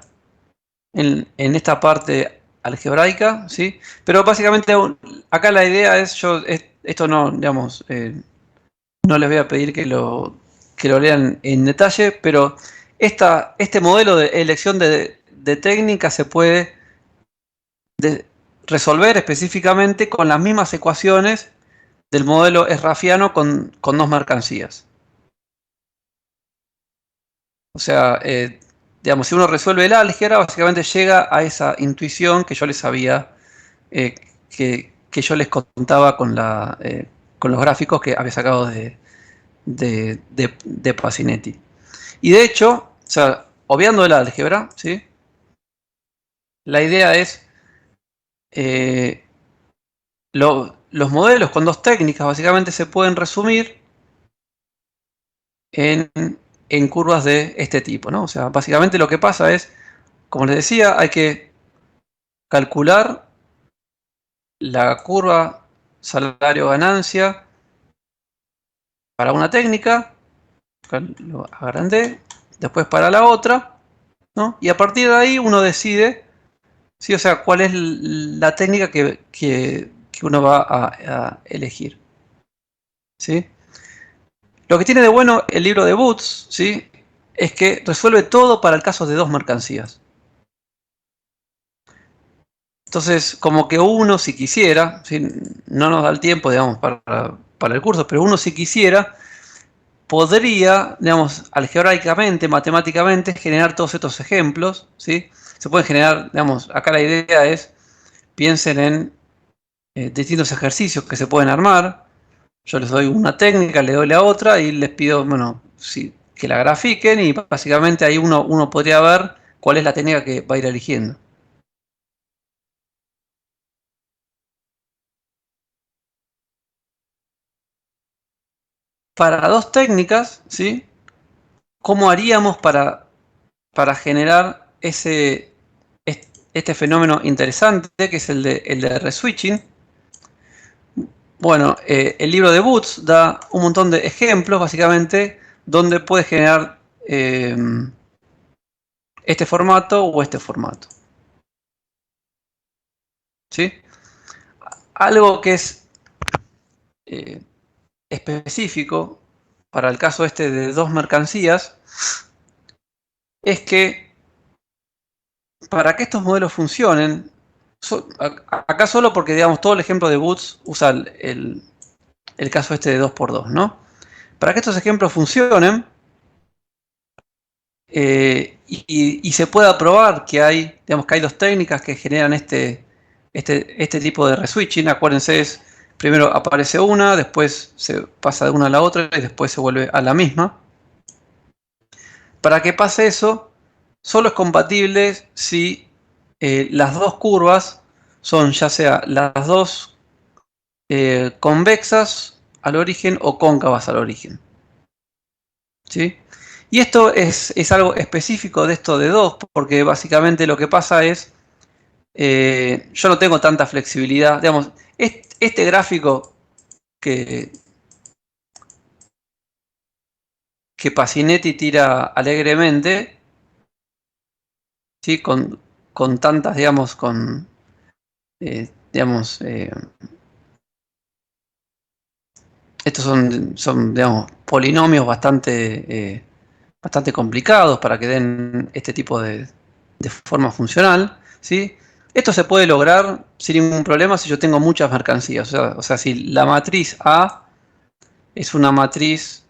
en esta parte algebraica, ¿sí? Pero básicamente acá la idea es, esto no, digamos, no les voy a pedir que lo lean en detalle, pero este modelo de elección de técnica se puede resolver específicamente con las mismas ecuaciones del modelo esrafiano con dos mercancías. O sea, digamos, si uno resuelve el álgebra, básicamente llega a esa intuición que yo les había, que yo les contaba con los gráficos que había sacado de Pacinetti. Y de hecho, o sea, obviando el álgebra, ¿sí? La idea es los modelos con dos técnicas básicamente se pueden resumir en curvas de este tipo, ¿no? O sea, básicamente lo que pasa es, como les decía, hay que calcular la curva salario-ganancia para una técnica, lo agrandé, después para la otra, ¿no? Y a partir de ahí uno decide, ¿sí? O sea, cuál es la técnica que uno va a elegir, ¿sí? Lo que tiene de bueno el libro de Boots, ¿sí? Es que resuelve todo para el caso de dos mercancías. Entonces, como que uno, si quisiera, ¿sí? No nos da el tiempo, digamos, para el curso, pero uno, si quisiera, podría, digamos, algebraicamente, matemáticamente, generar todos estos ejemplos, ¿sí? Se pueden generar, digamos, acá la idea es, piensen en distintos ejercicios que se pueden armar. Yo les doy una técnica, le doy la otra y les pido, bueno, sí, que la grafiquen y básicamente ahí uno podría ver cuál es la técnica que va a ir eligiendo. Para dos técnicas, ¿sí? ¿Cómo haríamos para generar este fenómeno interesante que es el de reswitching? Bueno, el libro de Boots da un montón de ejemplos, básicamente, donde puedes generar este formato o este formato, ¿sí? Algo que es específico para el caso este de dos mercancías es que para que estos modelos funcionen, acá solo porque digamos todo el ejemplo de Boots usa el caso este de 2×2, ¿no? Para que estos ejemplos funcionen y se pueda probar que hay dos técnicas que generan este tipo de reswitching. Acuérdense, primero aparece una, después se pasa de una a la otra y después se vuelve a la misma. Para que pase eso, solo es compatible si las dos curvas son ya sea las dos convexas al origen o cóncavas al origen. ¿Sí? Y esto es algo específico de esto de 2, porque básicamente lo que pasa es, yo no tengo tanta flexibilidad. Digamos, este gráfico que Pacinetti tira alegremente, ¿sí? Con tantas, digamos, digamos, estos son digamos, polinomios bastante complicados para que den este tipo de forma funcional, ¿sí? Esto se puede lograr sin ningún problema si yo tengo muchas mercancías. O sea, si la matriz A es una matriz,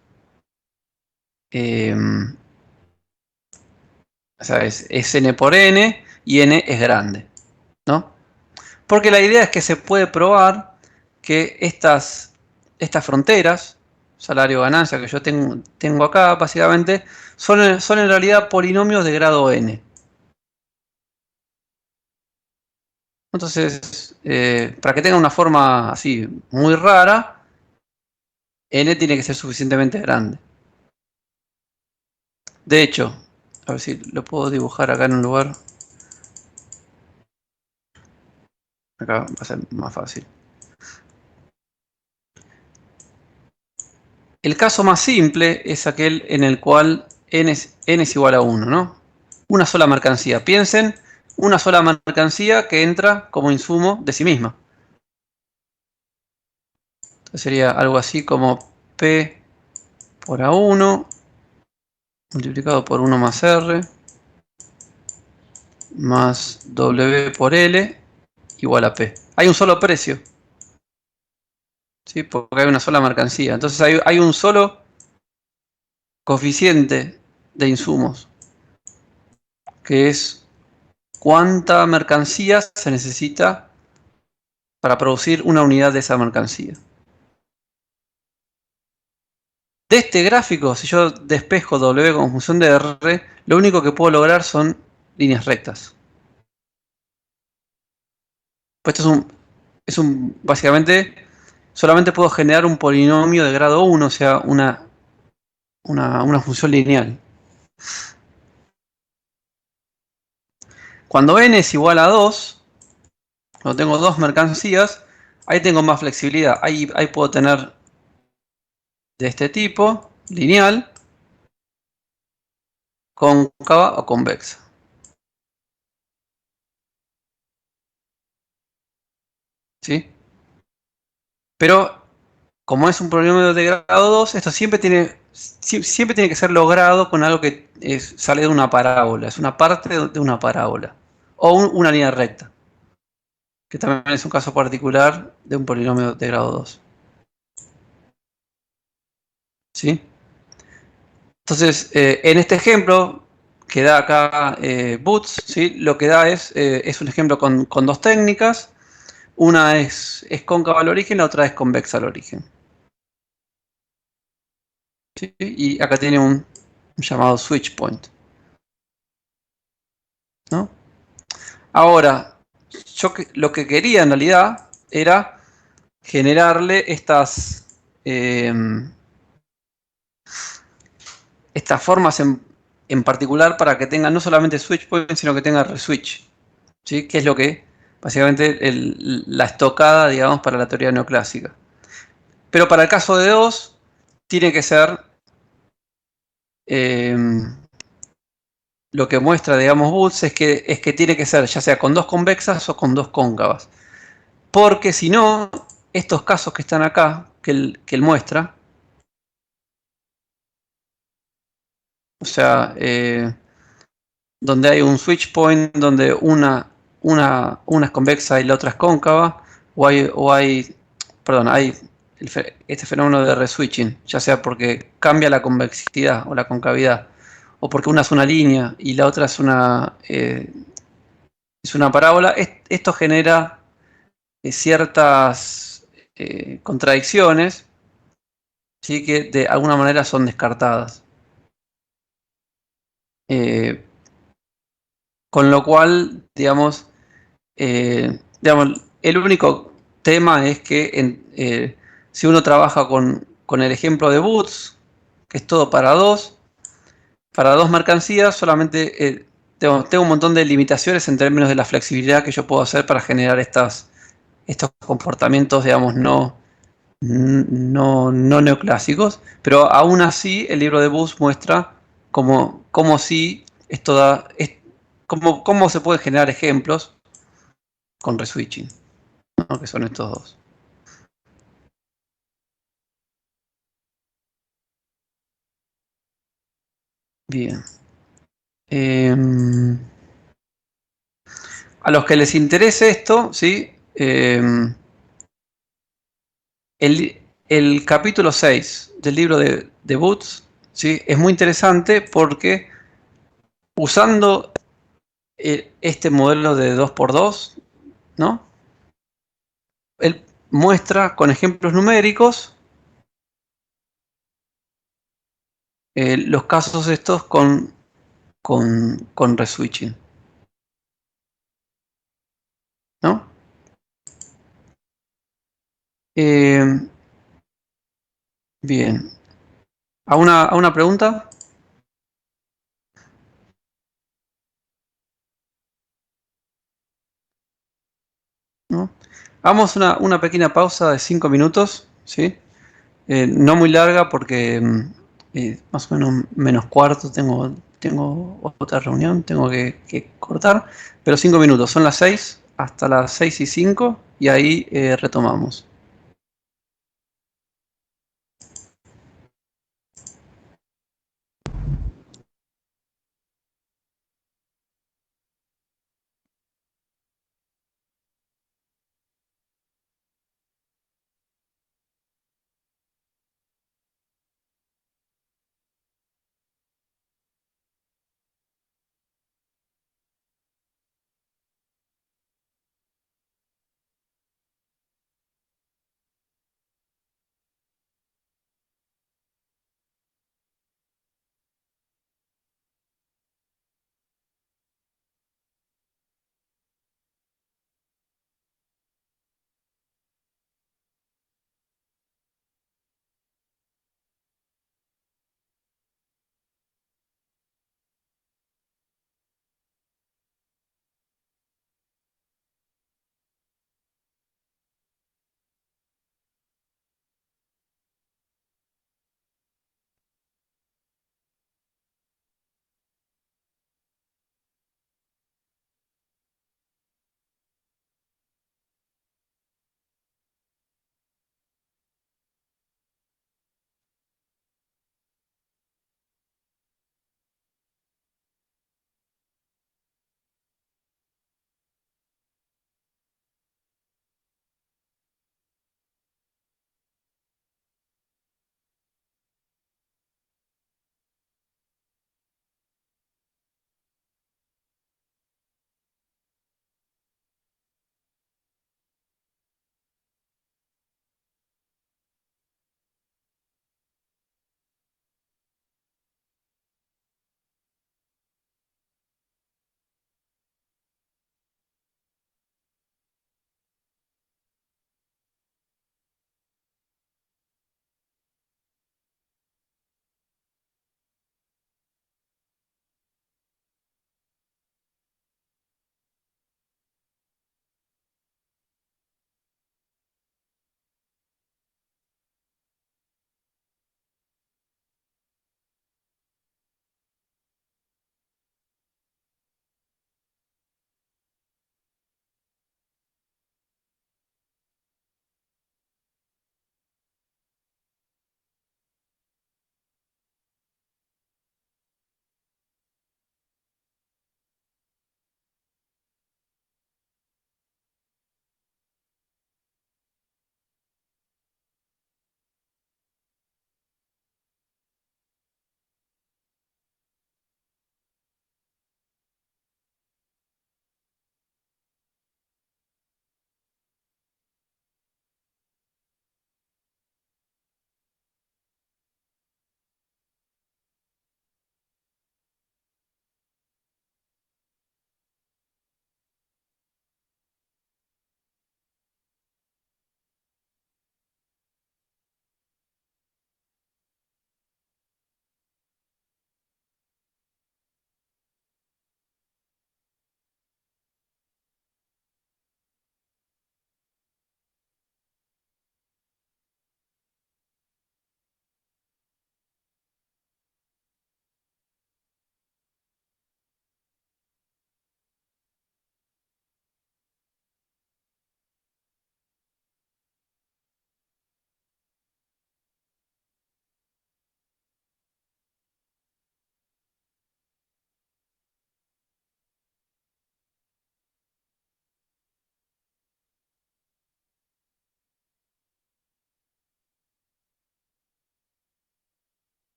o sea, es n por n y n es grande, ¿no? Porque la idea es que se puede probar que estas fronteras, salario-ganancia que yo tengo acá, básicamente, son en realidad polinomios de grado n. Entonces, para que tenga una forma así muy rara, n tiene que ser suficientemente grande. De hecho, a ver si lo puedo dibujar acá en un lugar. Acá va a ser más fácil. El caso más simple es aquel en el cual n es igual a 1, ¿no? Una sola mercancía. Piensen, una sola mercancía que entra como insumo de sí misma. Entonces sería algo así como P por A1 multiplicado por 1 más R más W por L igual a P. Hay un solo precio, ¿sí? Porque hay una sola mercancía. Entonces hay un solo coeficiente de insumos, que es cuánta mercancía se necesita para producir una unidad de esa mercancía. De este gráfico, si yo despejo W como función de R, lo único que puedo lograr son líneas rectas. Pues esto básicamente, solamente puedo generar un polinomio de grado 1, o sea, una función lineal. Cuando n es igual a 2, cuando tengo dos mercancías, ahí tengo más flexibilidad. Ahí puedo tener de este tipo, lineal, cóncava o convexa. ¿Sí? Pero como es un polinomio de grado 2, esto siempre tiene que ser logrado con algo que sale de una parábola. Es una parte de una parábola. O una línea recta. Que también es un caso particular de un polinomio de grado 2. ¿Sí? Entonces, en este ejemplo que da acá Boots, ¿sí? Lo que da es un ejemplo con dos técnicas. Una es cóncava al origen, la otra es convexa al origen. ¿Sí? Y acá tiene un llamado switch point, ¿no? Ahora, yo lo que quería en realidad era generarle estas formas en particular para que tengan no solamente switch point, sino que tenga reswitch, ¿sí? Que es lo que básicamente la estocada, digamos, para la teoría neoclásica. Pero para el caso de 2, tiene que ser lo que muestra, digamos, Boots es que tiene que ser ya sea con dos convexas o con dos cóncavas. Porque si no, estos casos que están acá, que él muestra, o sea, donde hay un switch point, donde una es convexa y la otra es cóncava, hay este fenómeno de reswitching, ya sea porque cambia la convexidad o la concavidad, o porque una es una línea y la otra es una parábola. Esto genera ciertas contradicciones, ¿sí? Que de alguna manera son descartadas. Con lo cual, digamos, el único tema es que si uno trabaja con el ejemplo de Boots, que es todo para dos mercancías, solamente tengo un montón de limitaciones en términos de la flexibilidad que yo puedo hacer para generar estos comportamientos, digamos, no neoclásicos, pero aún así el libro de Boots muestra cómo sí esto cómo se pueden generar ejemplos con reswitching, ¿no? Que son estos dos. Bien. A los que les interese esto, ¿sí? El capítulo 6 del libro de Boots, ¿sí? Es muy interesante porque usando este modelo de 2x2, ¿no? Él muestra con ejemplos numéricos los casos estos con reswitching, ¿no? Bien. ¿A una pregunta? ¿No? Hagamos una pequeña pausa de 5 minutos, ¿sí? No muy larga porque más o menos menos cuarto tengo otra reunión, tengo que cortar, pero 5 minutos, son las 6 hasta las 6:05 y ahí retomamos.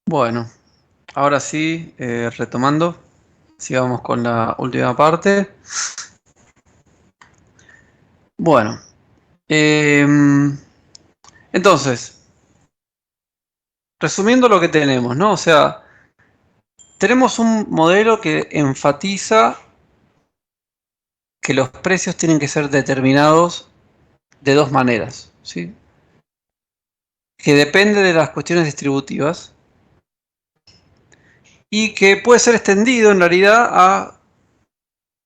Bueno, ahora sí, retomando, sigamos con la última parte. Bueno, entonces, resumiendo lo que tenemos, ¿no? O sea, tenemos un modelo que enfatiza que los precios tienen que ser determinados de dos maneras, ¿sí? Que depende de las cuestiones distributivas y que puede ser extendido en realidad a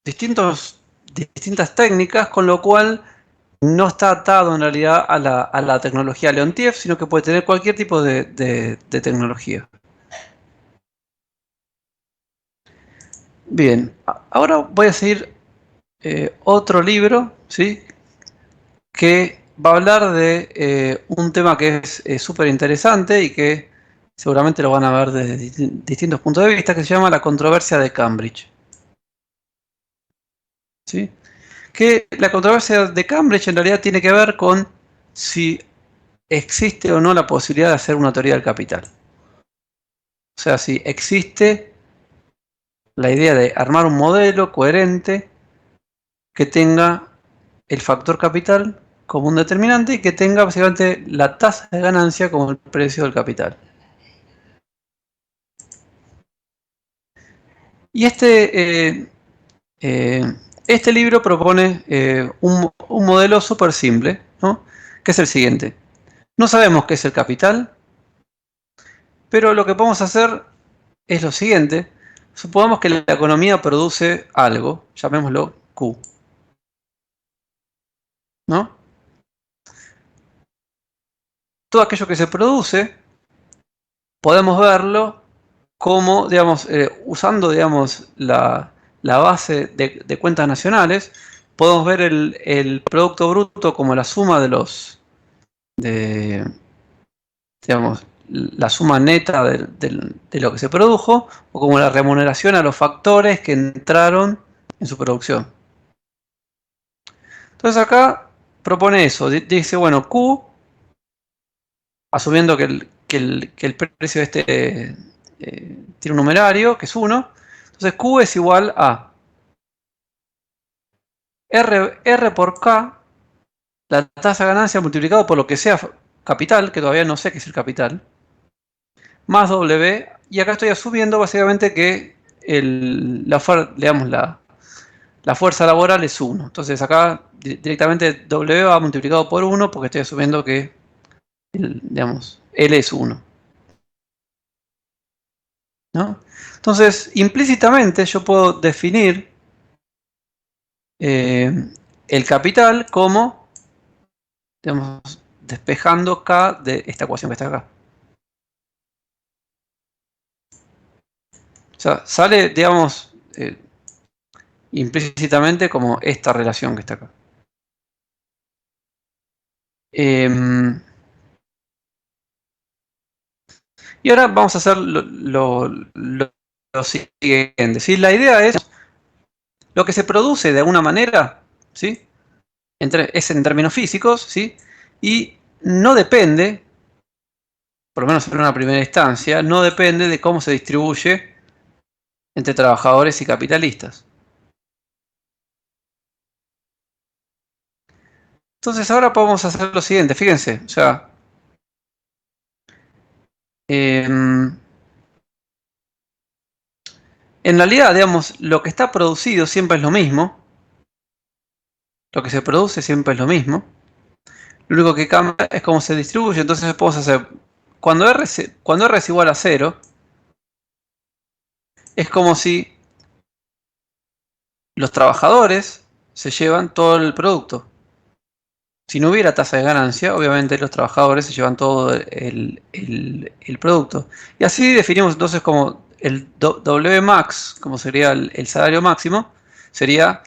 distintas técnicas, con lo cual no está atado en realidad a la tecnología Leontief, sino que puede tener cualquier tipo de tecnología. Bien, ahora voy a seguir otro libro, ¿sí? Que va a hablar de un tema que es súper interesante y que seguramente lo van a ver desde distintos puntos de vista, que se llama la controversia de Cambridge. ¿Sí? Que la controversia de Cambridge en realidad tiene que ver con si existe o no la posibilidad de hacer una teoría del capital. O sea, si existe la idea de armar un modelo coherente que tenga el factor capital como un determinante y que tenga básicamente la tasa de ganancia como el precio del capital. Y este libro propone un modelo súper simple, ¿no? Que es el siguiente. No sabemos qué es el capital, pero lo que podemos hacer es lo siguiente. Supongamos que la economía produce algo, llamémoslo Q, ¿no? Todo aquello que se produce, podemos verlo como, digamos, usando, digamos, la base de cuentas nacionales, podemos ver el Producto Bruto como la suma de, digamos, la suma neta de lo que se produjo, o como la remuneración a los factores que entraron en su producción. Entonces acá propone eso, dice, bueno, Q, asumiendo que el precio tiene un numerario, que es 1, entonces Q es igual a R por K, la tasa de ganancia multiplicado por lo que sea capital, que todavía no sé qué es el capital, más W, y acá estoy asumiendo básicamente que digamos, la fuerza laboral es 1. Entonces acá directamente W va multiplicado por 1 porque estoy asumiendo que digamos, L es 1. ¿No? Entonces, implícitamente yo puedo definir eh, el capital como, digamos, despejando K de esta ecuación que está acá. O sea, sale, digamos, implícitamente como esta relación que está acá. Y ahora vamos a hacer lo siguiente. ¿Sí? La idea es lo que se produce de alguna manera, ¿sí? Es en términos físicos, ¿sí? Y no depende, por lo menos en una primera instancia, no depende de cómo se distribuye entre trabajadores y capitalistas. Entonces ahora podemos hacer lo siguiente, fíjense, o sea, en realidad, digamos, lo que está producido siempre es lo mismo, lo que se produce siempre es lo mismo, lo único que cambia es cómo se distribuye. Entonces podemos hacer, cuando R es igual a 0, es como si los trabajadores se llevan todo el producto. Si no hubiera tasa de ganancia, obviamente los trabajadores se llevan todo el producto. Y así definimos entonces como el W max, como sería el salario máximo, sería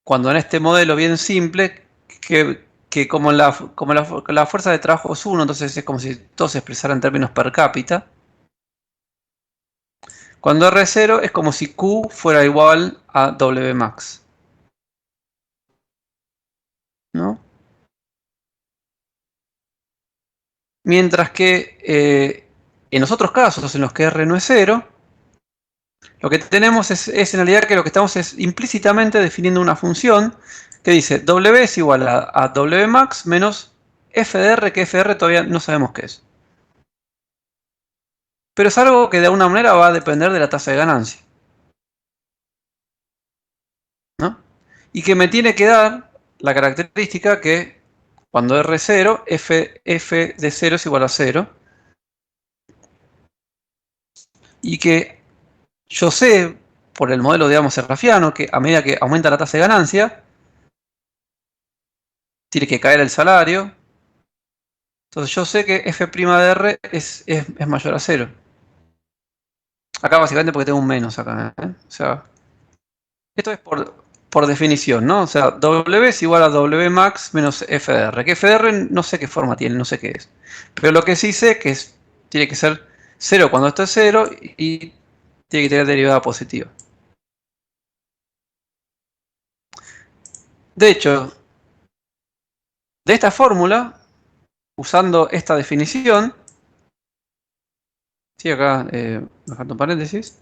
cuando en este modelo bien simple, que como la fuerza de trabajo es 1, entonces es como si todo se expresara en términos per cápita. Cuando R es 0 es como si Q fuera igual a W max, ¿no? Mientras que en los otros casos en los que R no es 0, lo que tenemos es en realidad que lo que estamos es implícitamente definiendo una función que dice W es igual a W max menos f de R, que f de R todavía no sabemos qué es. Pero es algo que de alguna manera va a depender de la tasa de ganancia, ¿no? Y que me tiene que dar la característica que cuando R es 0, f de 0 es igual a 0. Y que yo sé, por el modelo, digamos, serrafiano, que a medida que aumenta la tasa de ganancia, tiene que caer el salario. Entonces yo sé que f' de R es mayor a 0. Acá básicamente porque tengo un menos acá, ¿eh? O sea, esto es por definición, ¿no? O sea, W es igual a W max menos f de R. Que f de R no sé qué forma tiene, no sé qué es. Pero lo que sí sé que tiene que ser 0 cuando esto es 0 y tiene que tener derivada positiva. De hecho, de esta fórmula, usando esta definición, sí, acá me falta un paréntesis,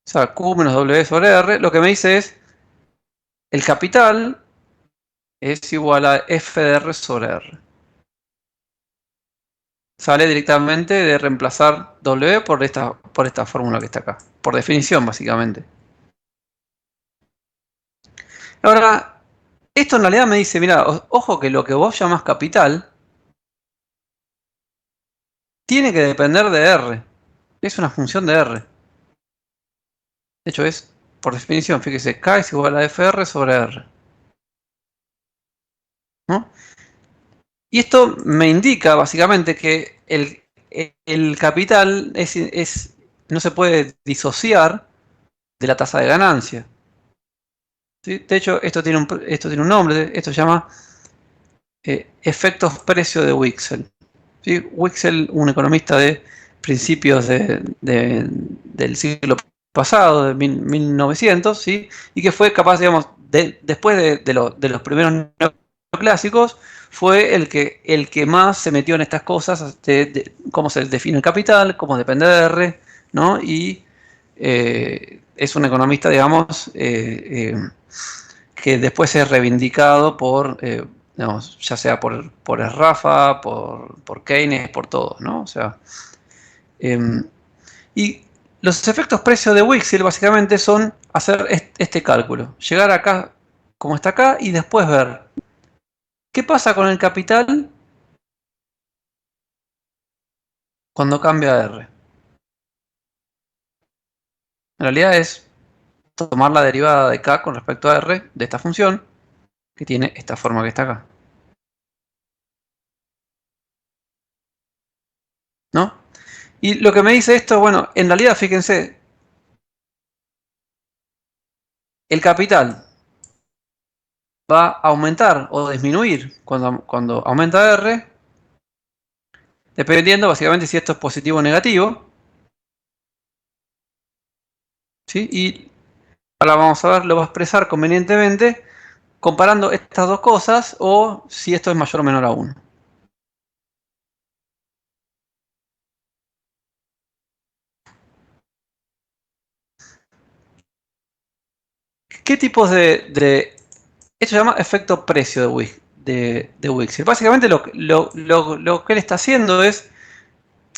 o sea, Q menos W sobre R, lo que me dice es, el capital es igual a F de R sobre R. Sale directamente de reemplazar W por esta fórmula que está acá, por definición básicamente. Ahora, esto en realidad me dice, mira, ojo que lo que vos llamás capital tiene que depender de R. Es una función de R. De hecho es, por definición, fíjese, K es igual a FR sobre R, ¿no? Y esto me indica básicamente que el capital no se puede disociar de la tasa de ganancia, ¿sí? De hecho, esto tiene un nombre, esto se llama efectos precio de Wicksell, ¿sí? Wicksell, un economista de principios del siglo pasado, de 1900, ¿sí? Y que fue capaz, digamos, después de los primeros neoclásicos, fue el que más se metió en estas cosas, de cómo se define el capital, cómo depende de R, ¿no? Y es un economista, digamos, que después es reivindicado por, digamos, ya sea por Rafa, por Keynes, por todos, ¿no? O sea, y los efectos precio de Wicksell básicamente son hacer este cálculo, llegar acá como está acá y después ver qué pasa con el capital cuando cambia R. En realidad es tomar la derivada de K con respecto a R de esta función que tiene esta forma que está acá, ¿no? Y lo que me dice esto, bueno, en realidad fíjense, el capital va a aumentar o disminuir cuando aumenta R, dependiendo básicamente si esto es positivo o negativo, ¿sí? Y ahora vamos a ver, lo va a expresar convenientemente comparando estas dos cosas o si esto es mayor o menor a 1. ¿Qué tipos esto se llama efecto precio de Wicksell? Básicamente lo que él está haciendo es,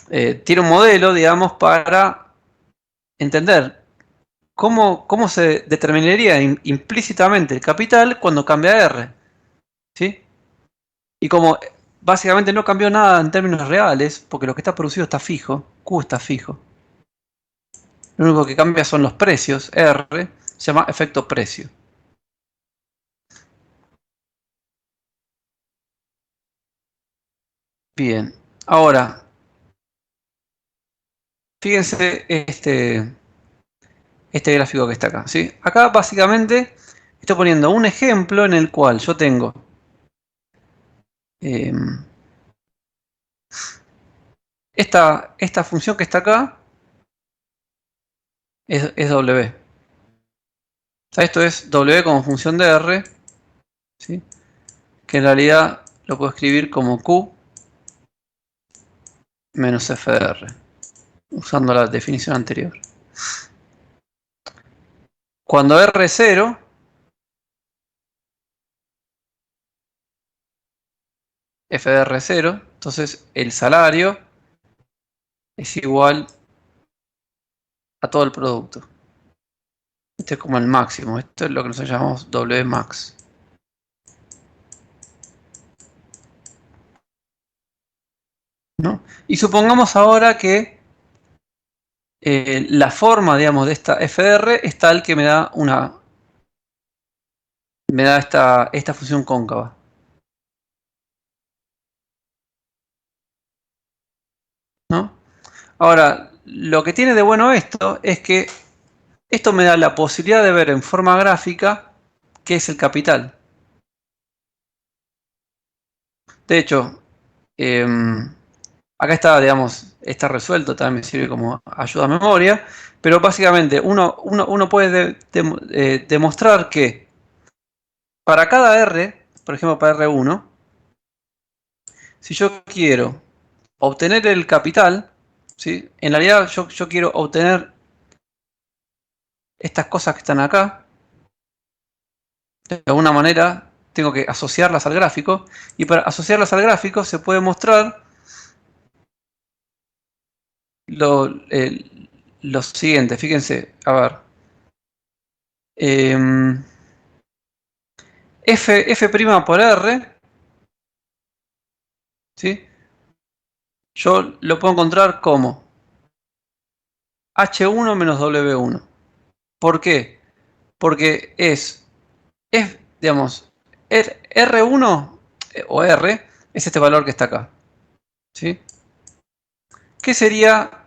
tiene un modelo, digamos, para entender cómo se determinaría implícitamente el capital cuando cambia R, ¿sí? Y como básicamente no cambió nada en términos reales, porque lo que está producido está fijo, Q está fijo. Lo único que cambia son los precios, R, se llama efecto precio. Bien, ahora, fíjense este gráfico que está acá, ¿sí? Acá básicamente estoy poniendo un ejemplo en el cual yo tengo esta función que está acá es W. O sea, esto es W como función de R, ¿sí? Que en realidad lo puedo escribir como Q menos F de R. usando la definición anterior. Cuando R es 0, f de R es 0, entonces el salario es igual a todo el producto. Este es como el máximo. Esto es lo que nosotros llamamos W max. ¿No? Y supongamos ahora que la forma, digamos, de esta FR es tal que me da esta función cóncava. ¿No? Ahora, lo que tiene de bueno esto es que esto me da la posibilidad de ver en forma gráfica qué es el capital. De hecho, acá está, digamos, está resuelto, también me sirve como ayuda a memoria, pero básicamente uno puede demostrar que para cada R, por ejemplo para R1, si yo quiero obtener el capital, ¿sí? En realidad yo quiero obtener estas cosas que están acá, de alguna manera tengo que asociarlas al gráfico, y para asociarlas al gráfico se puede mostrar lo siguiente, fíjense, a ver. F' por R, ¿sí? Yo lo puedo encontrar como H1 menos W1. ¿Por qué? Porque digamos, R1 o R es este valor que está acá. ¿Sí? ¿Qué sería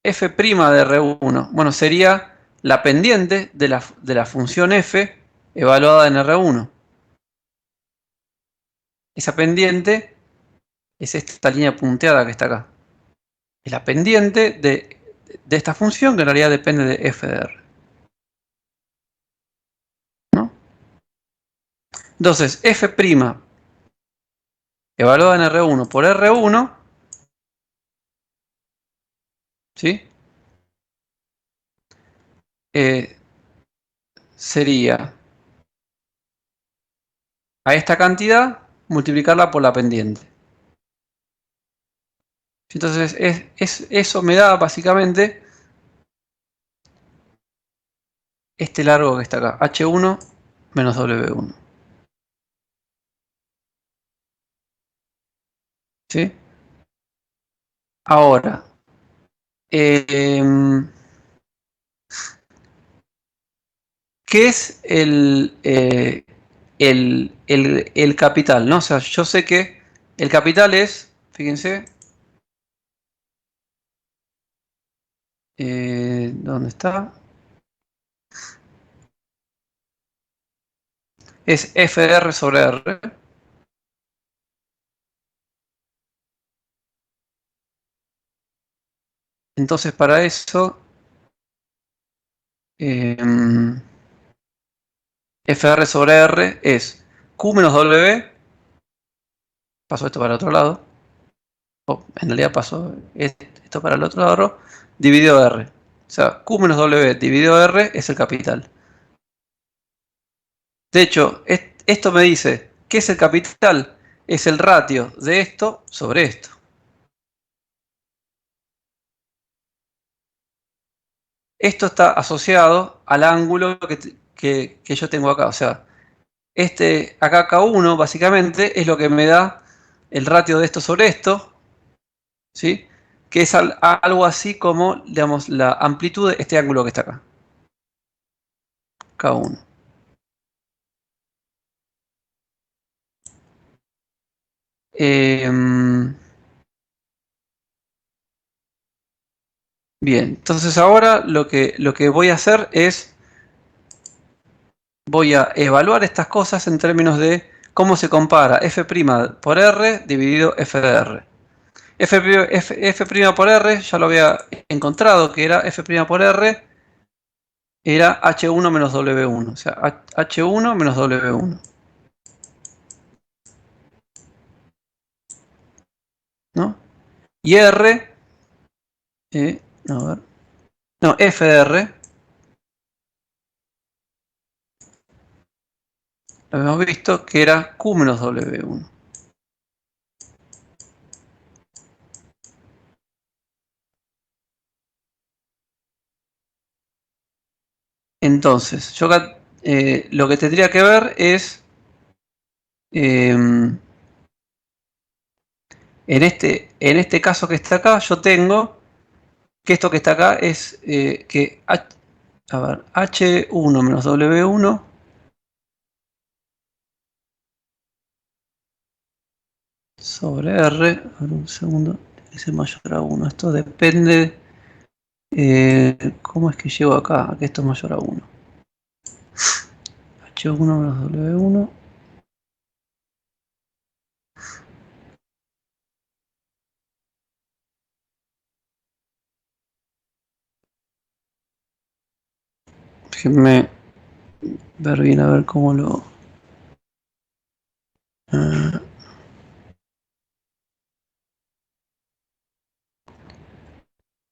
F' de R1? Bueno, sería la pendiente de la función F evaluada en R1. Esa pendiente es esta línea punteada que está acá. Es la pendiente de esta función que en realidad depende de f de r. ¿No? Entonces, f' evaluada en R1 por R1, ¿sí? Sería a esta cantidad multiplicarla por la pendiente. Entonces, eso me da básicamente este largo que está acá, H1 menos W1. ¿Sí? Ahora, ¿qué es el capital? ¿No? O sea, yo sé que el capital es, fíjense, ¿dónde está? Es f de r sobre r. Entonces, para eso, f de r sobre r es q menos w. Paso esto para el otro lado. En realidad paso esto para el otro lado. Dividido r. O sea, q menos w dividido r es el capital. De hecho, esto me dice, ¿qué es el capital? Es el ratio de esto sobre esto. Esto está asociado al ángulo que yo tengo acá. O sea, acá K1 básicamente es lo que me da el ratio de esto sobre esto, ¿sí? Que es algo así como, digamos, la amplitud de este ángulo que está acá. K1. Bien, entonces ahora lo que voy a hacer es, voy a evaluar estas cosas en términos de cómo se compara f' por r dividido f de r. F' por r ya lo había encontrado, que era f' por r era h1 menos w1, o sea, h1 menos w1. ¿No? Y r A ver. No, FR. Lo habíamos visto que era Q menos W1. Entonces, yo acá lo que tendría que ver es en este caso que está acá, yo tengo que esto que está acá es que a ver, H1 menos W1 sobre R. A ver, un segundo, tiene que ser mayor a 1. Esto depende. ¿Cómo es que llego acá? A que esto es mayor a 1. H1 menos W1. Déjenme ver bien a ver cómo lo...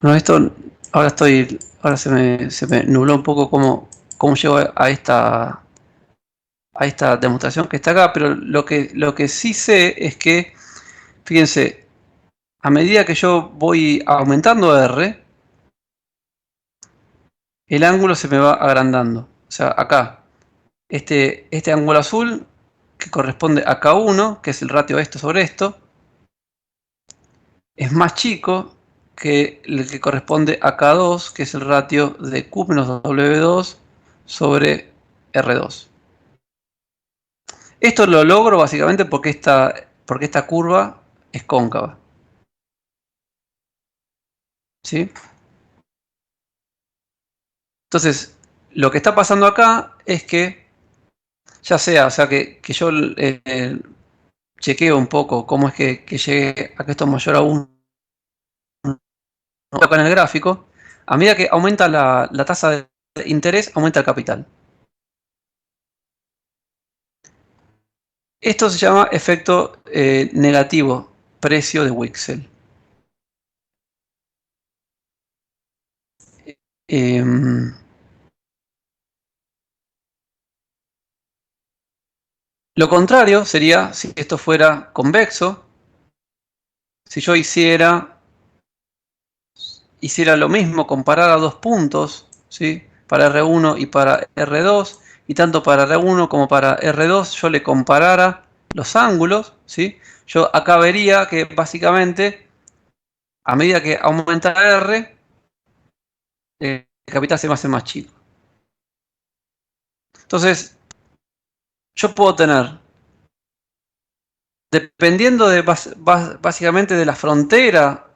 No, esto ahora se me nubló un poco cómo llego a esta demostración que está acá, pero lo que sí sé es que, fíjense, a medida que yo voy aumentando R, el ángulo se me va agrandando. O sea, acá, este ángulo azul, que corresponde a K1, que es el ratio de esto sobre esto, es más chico que el que corresponde a K2, que es el ratio de Q menos W2 sobre R2. Esto lo logro básicamente porque esta curva es cóncava. ¿Sí? Entonces, lo que está pasando acá es que, ya sea, o sea, que yo chequeo un poco cómo es que llegue a que esto es mayor a 1 acá en el gráfico, a medida que aumenta la tasa de interés, aumenta el capital. Esto se llama efecto negativo, precio de Wixell. Lo contrario sería si esto fuera convexo, si yo hiciera lo mismo, comparar a dos puntos, ¿sí? Para R1 y para R2, y tanto para R1 como para R2 yo le comparara los ángulos, ¿sí? Yo acá vería que básicamente a medida que aumenta R, el capital se me hace más chico. Entonces, yo puedo tener, dependiendo básicamente de la frontera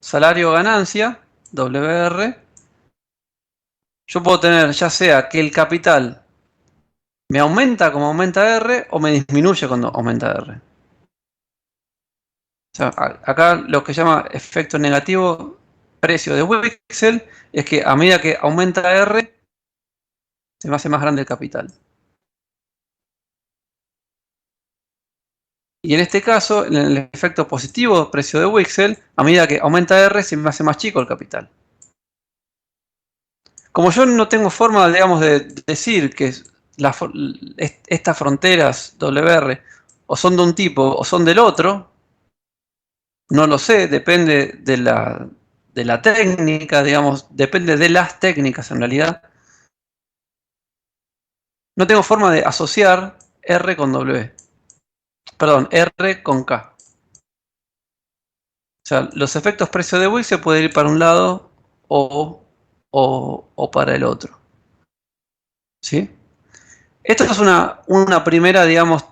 salario-ganancia, WR, yo puedo tener ya sea que el capital me aumenta como aumenta R o me disminuye cuando aumenta R. O sea, acá lo que se llama efecto negativo precio de Wixell es que a medida que aumenta R se me hace más grande el capital. Y en este caso, en el efecto positivo precio de Wixell, a medida que aumenta R se me hace más chico el capital. Como yo no tengo forma, digamos, de decir que estas fronteras WR o son de un tipo o son del otro, no lo sé, depende de la técnica, digamos, depende de las técnicas en realidad. No tengo forma de asociar R con W. Perdón, R con K. O sea, los efectos precio de Wixell se pueden ir para un lado o para el otro. ¿Sí? Esto es una primera, digamos,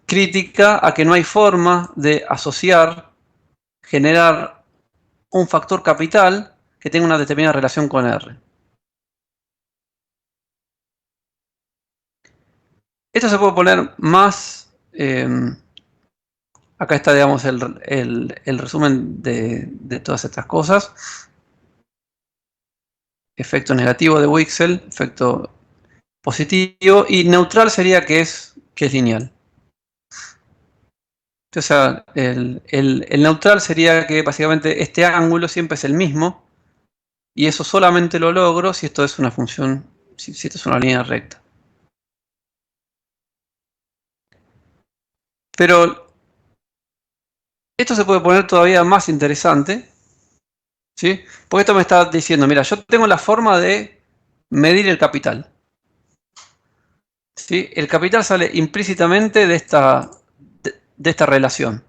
crítica a que no hay forma de asociar, generar un factor capital que tenga una determinada relación con R. Esto se puede poner más... acá está, digamos, el resumen de todas estas cosas. Efecto negativo de Wixell, efecto positivo, y neutral sería que es lineal. O sea, el neutral sería que básicamente este ángulo siempre es el mismo, y eso solamente lo logro si esto es una función, si esto es una línea recta. Pero esto se puede poner todavía más interesante, ¿sí? Porque esto me está diciendo, mira, yo tengo la forma de medir el capital, ¿sí? El capital sale implícitamente de esta relación.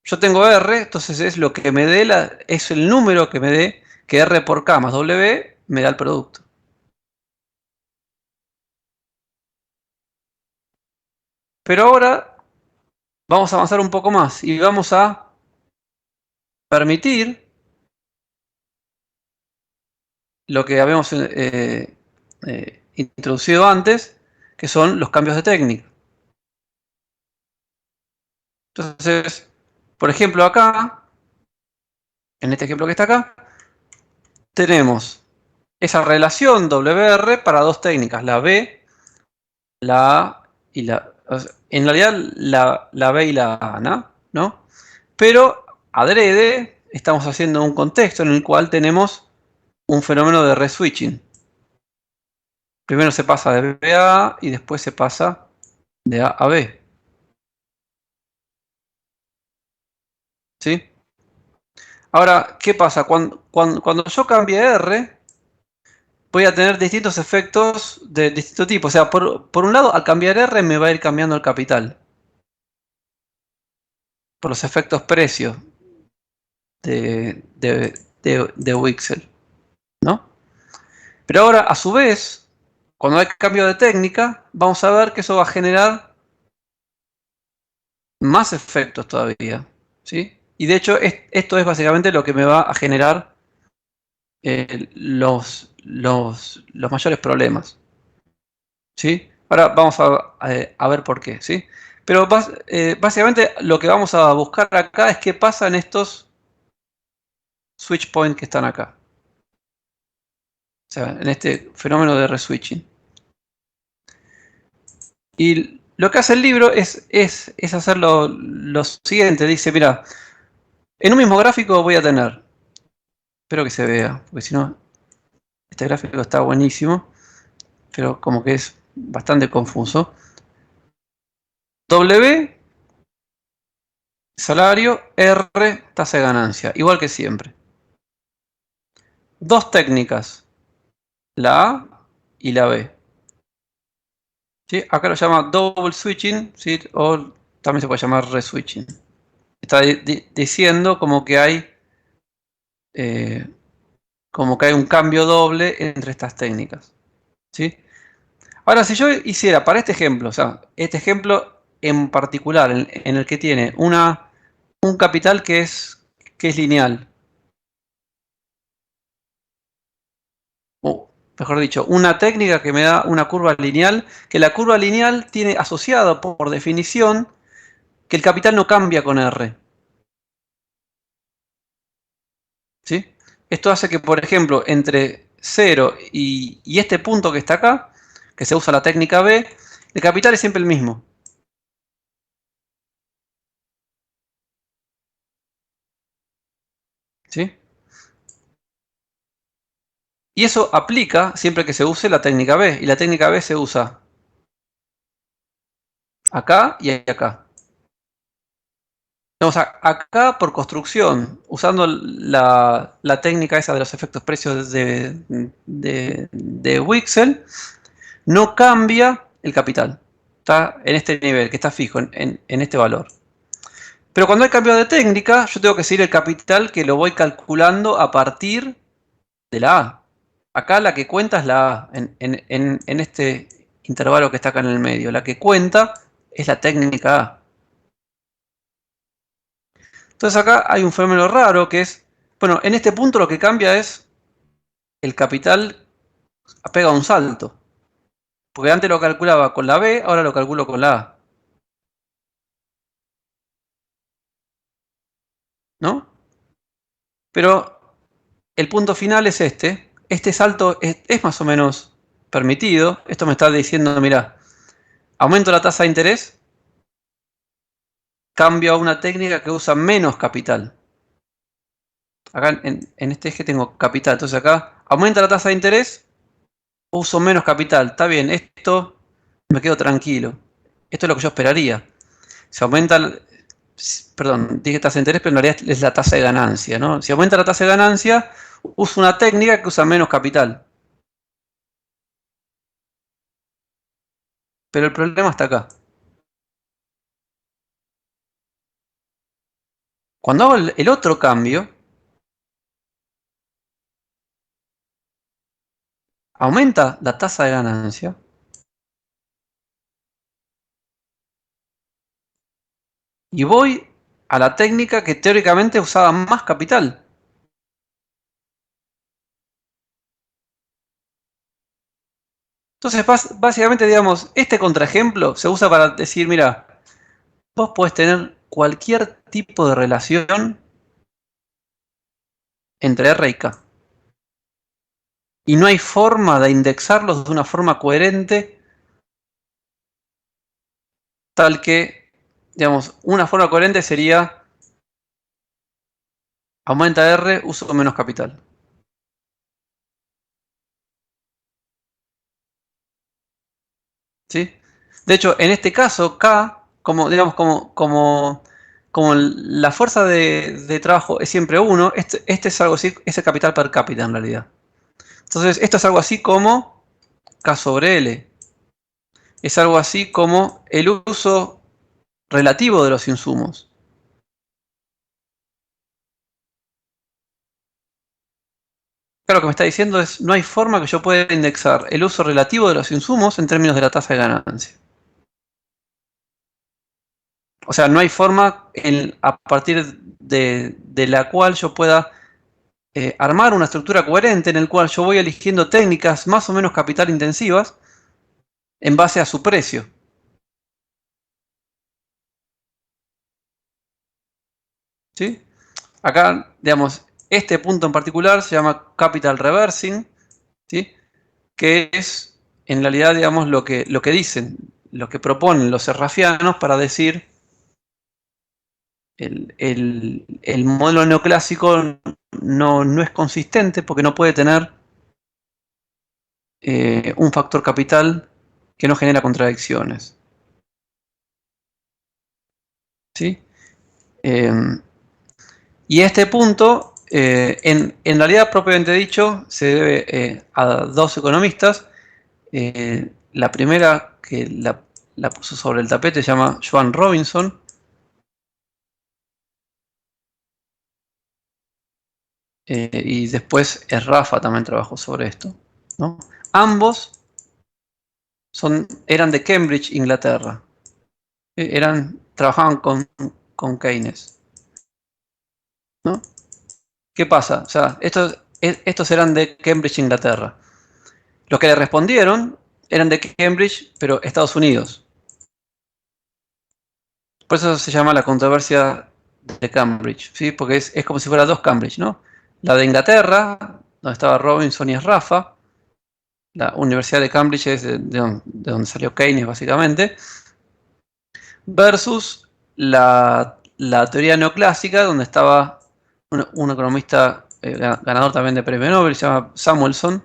Yo tengo R, entonces es lo que me dé, es el número que me dé, que R por K más W me da el producto. Pero ahora vamos a avanzar un poco más y vamos a permitir lo que habíamos introducido antes, que son los cambios de técnica. Entonces, por ejemplo, acá, en este ejemplo que está acá, tenemos esa relación WR para dos técnicas, la B, la A y la... En realidad la B y la A, ¿no? Pero adrede estamos haciendo un contexto en el cual tenemos un fenómeno de reswitching. Primero se pasa de B a A y después se pasa de A a B. ¿Sí? Ahora, ¿qué pasa? Cuando yo cambie R, voy a tener distintos efectos de distinto tipo. O sea, por un lado, al cambiar R me va a ir cambiando el capital. Por los efectos precios de Wixel, ¿no? Pero ahora, a su vez, cuando hay cambio de técnica, vamos a ver que eso va a generar más efectos todavía, ¿sí? Y de hecho, esto es básicamente lo que me va a generar los mayores problemas, ¿sí? Ahora vamos a ver por qué, ¿sí? Pero básicamente lo que vamos a buscar acá es qué pasa en estos switch points que están acá. O sea, en este fenómeno de reswitching. Y lo que hace el libro es hacer lo siguiente. Dice, mira, en un mismo gráfico voy a tener, espero que se vea, porque si no, este gráfico está buenísimo, pero como que es bastante confuso. W, salario, R, tasa de ganancia, igual que siempre. Dos técnicas, la A y la B. ¿Sí? Acá lo llama double switching, ¿sí? O también se puede llamar reswitching. Está diciendo eh, como que hay un cambio doble entre estas técnicas, ¿sí? Ahora, si yo hiciera para este ejemplo, o sea, este ejemplo en particular, en el que tiene un capital que es lineal, o mejor dicho, una técnica que me da una curva lineal, que la curva lineal tiene asociado por definición que el capital no cambia con R, ¿sí? Esto hace que, por ejemplo, entre 0 y este punto que está acá, que se usa la técnica B, el capital es siempre el mismo. ¿Sí? Y eso aplica siempre que se use la técnica B. Y la técnica B se usa acá y acá. Vamos acá por construcción, usando la técnica esa de los efectos precios de Wixel, no cambia el capital. Está en este nivel, que está fijo, en este valor. Pero cuando hay cambio de técnica, yo tengo que seguir el capital que lo voy calculando a partir de la A. Acá la que cuenta es la A, en este intervalo que está acá en el medio. La que cuenta es la técnica A. Entonces acá hay un fenómeno raro que es, bueno, en este punto lo que cambia es el capital pega un salto. Porque antes lo calculaba con la B, ahora lo calculo con la A. ¿No? Pero el punto final es este. Este salto es más o menos permitido. Esto me está diciendo, mira, aumento la tasa de interés, cambio a una técnica que usa menos capital. Acá en este eje tengo capital, entonces acá aumenta la tasa de interés, uso menos capital. Está bien, esto me quedo tranquilo. Esto es lo que yo esperaría. Si aumenta, perdón, dije tasa de interés, pero en realidad es la tasa de ganancia, ¿no? Si aumenta la tasa de ganancia, uso una técnica que usa menos capital. Pero el problema está acá. Cuando hago el otro cambio, aumenta la tasa de ganancia y voy a la técnica que teóricamente usaba más capital. Entonces, básicamente, digamos, este contraejemplo se usa para decir, mira, vos podés tener cualquier tipo de relación entre R y K. Y no hay forma de indexarlos de una forma coherente, tal que, digamos, una forma coherente sería aumenta R, uso menos capital. ¿Sí? De hecho, en este caso, K, como, digamos, como la fuerza de trabajo es siempre 1, este es algo así, es el capital per cápita en realidad. Entonces, esto es algo así como K sobre L. Es algo así como el uso relativo de los insumos. Claro, lo que me está diciendo es, no hay forma que yo pueda indexar el uso relativo de los insumos en términos de la tasa de ganancia. O sea, no hay forma a partir de la cual yo pueda armar una estructura coherente en el cual yo voy eligiendo técnicas más o menos capital intensivas en base a su precio. ¿Sí? Acá, digamos, este punto en particular se llama capital reversing, ¿sí? Que es en realidad, digamos, lo que dicen, lo que proponen los serrafianos para decir el modelo neoclásico no es consistente porque no puede tener un factor capital que no genera contradicciones. ¿Sí? Y este punto, en realidad propiamente dicho, se debe a dos economistas. La primera que la puso sobre el tapete se llama Joan Robinson. Y después Rafa también trabajó sobre esto, ¿no? Ambos eran de Cambridge, Inglaterra. Trabajaban con Keynes, ¿no? ¿Qué pasa? O sea, estos eran de Cambridge, Inglaterra. Los que le respondieron eran de Cambridge, pero Estados Unidos. Por eso se llama la controversia de Cambridge, ¿sí? Porque es como si fuera dos Cambridge, ¿no? La de Inglaterra, donde estaba Robinson y Rafa. La Universidad de Cambridge es de donde salió Keynes, básicamente. Versus la teoría neoclásica, donde estaba un economista ganador también de premio Nobel, se llama Samuelson.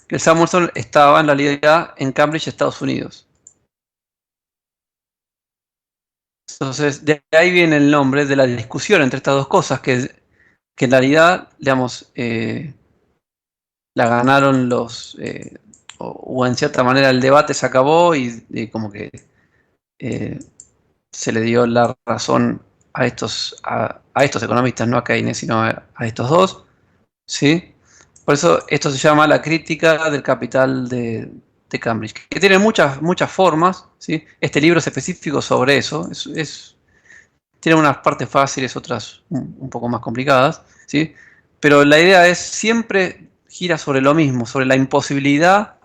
Que el Samuelson estaba en realidad en Cambridge, Estados Unidos. Entonces, de ahí viene el nombre de la discusión entre estas dos cosas, que en realidad, digamos, la ganaron o en cierta manera el debate se acabó y como que eh, se le dio la razón a estos economistas, no a Keynes, sino a estos dos, ¿sí? Por eso esto se llama la crítica del capital de Cambridge, que tiene muchas formas, ¿sí? Este libro es específico sobre eso, tiene unas partes fáciles, otras un poco más complicadas, ¿sí? Pero la idea es siempre gira sobre lo mismo, sobre la imposibilidad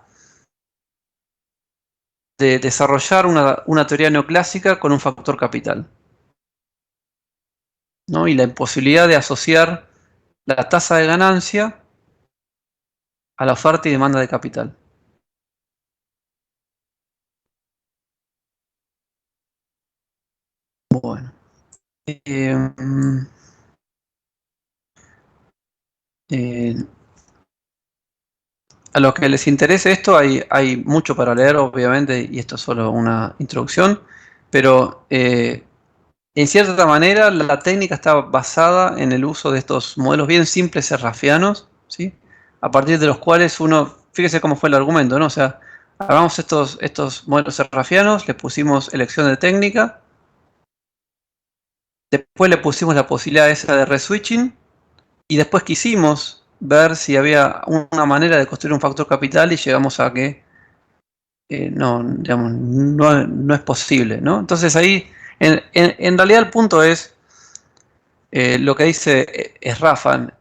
de desarrollar una teoría neoclásica con un factor capital, ¿no? Y la imposibilidad de asociar la tasa de ganancia a la oferta y demanda de capital. Bueno. A los que les interese esto, hay mucho para leer, obviamente, y esto es solo una introducción, pero en cierta manera la técnica está basada en el uso de estos modelos bien simples serrafianos, ¿sí? A partir de los cuales uno, fíjese cómo fue el argumento, ¿no? O sea, hagamos estos modelos serrafianos, le pusimos elección de técnica, después le pusimos la posibilidad esa de reswitching, y después quisimos ver si había una manera de construir un factor capital y llegamos a que no, digamos, no es posible, ¿no? Entonces ahí, en realidad el punto es lo que dice Srafan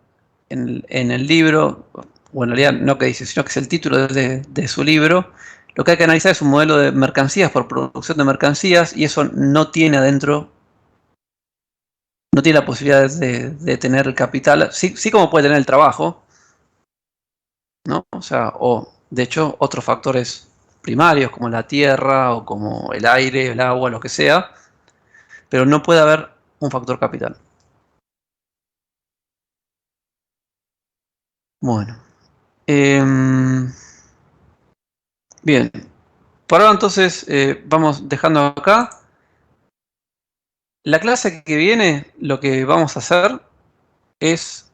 en el libro, o en realidad no que dice, sino que es el título de su libro. Lo que hay que analizar es un modelo de mercancías por producción de mercancías, y eso no tiene adentro, no tiene la posibilidad de tener el capital, sí como puede tener el trabajo, ¿no? O sea, o de hecho otros factores primarios como la tierra o como el aire, el agua, lo que sea, pero no puede haber un factor capital. Bueno. Bien. Por ahora entonces vamos dejando acá. La clase que viene lo que vamos a hacer es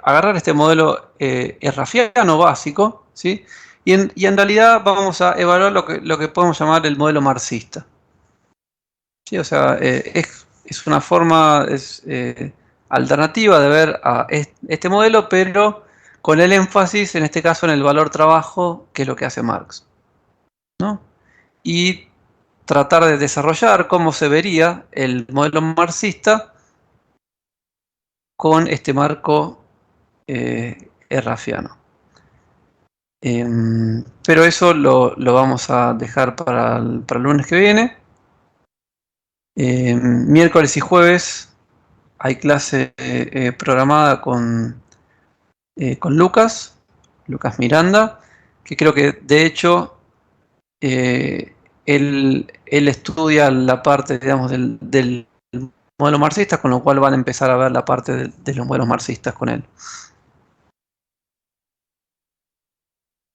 agarrar este modelo errafiano básico, ¿sí? Y en realidad vamos a evaluar lo que podemos llamar el modelo marxista. ¿Sí? O sea, es una forma alternativa de ver a este modelo, pero con el énfasis, en este caso, en el valor trabajo, que es lo que hace Marx, ¿no? Y tratar de desarrollar cómo se vería el modelo marxista con este marco errafiano. Pero eso lo vamos a dejar para el lunes que viene. Miércoles y jueves hay clase programada con Lucas Miranda, que creo que de hecho él estudia la parte, digamos, del modelo marxista, con lo cual van a empezar a ver la parte de los modelos marxistas con él.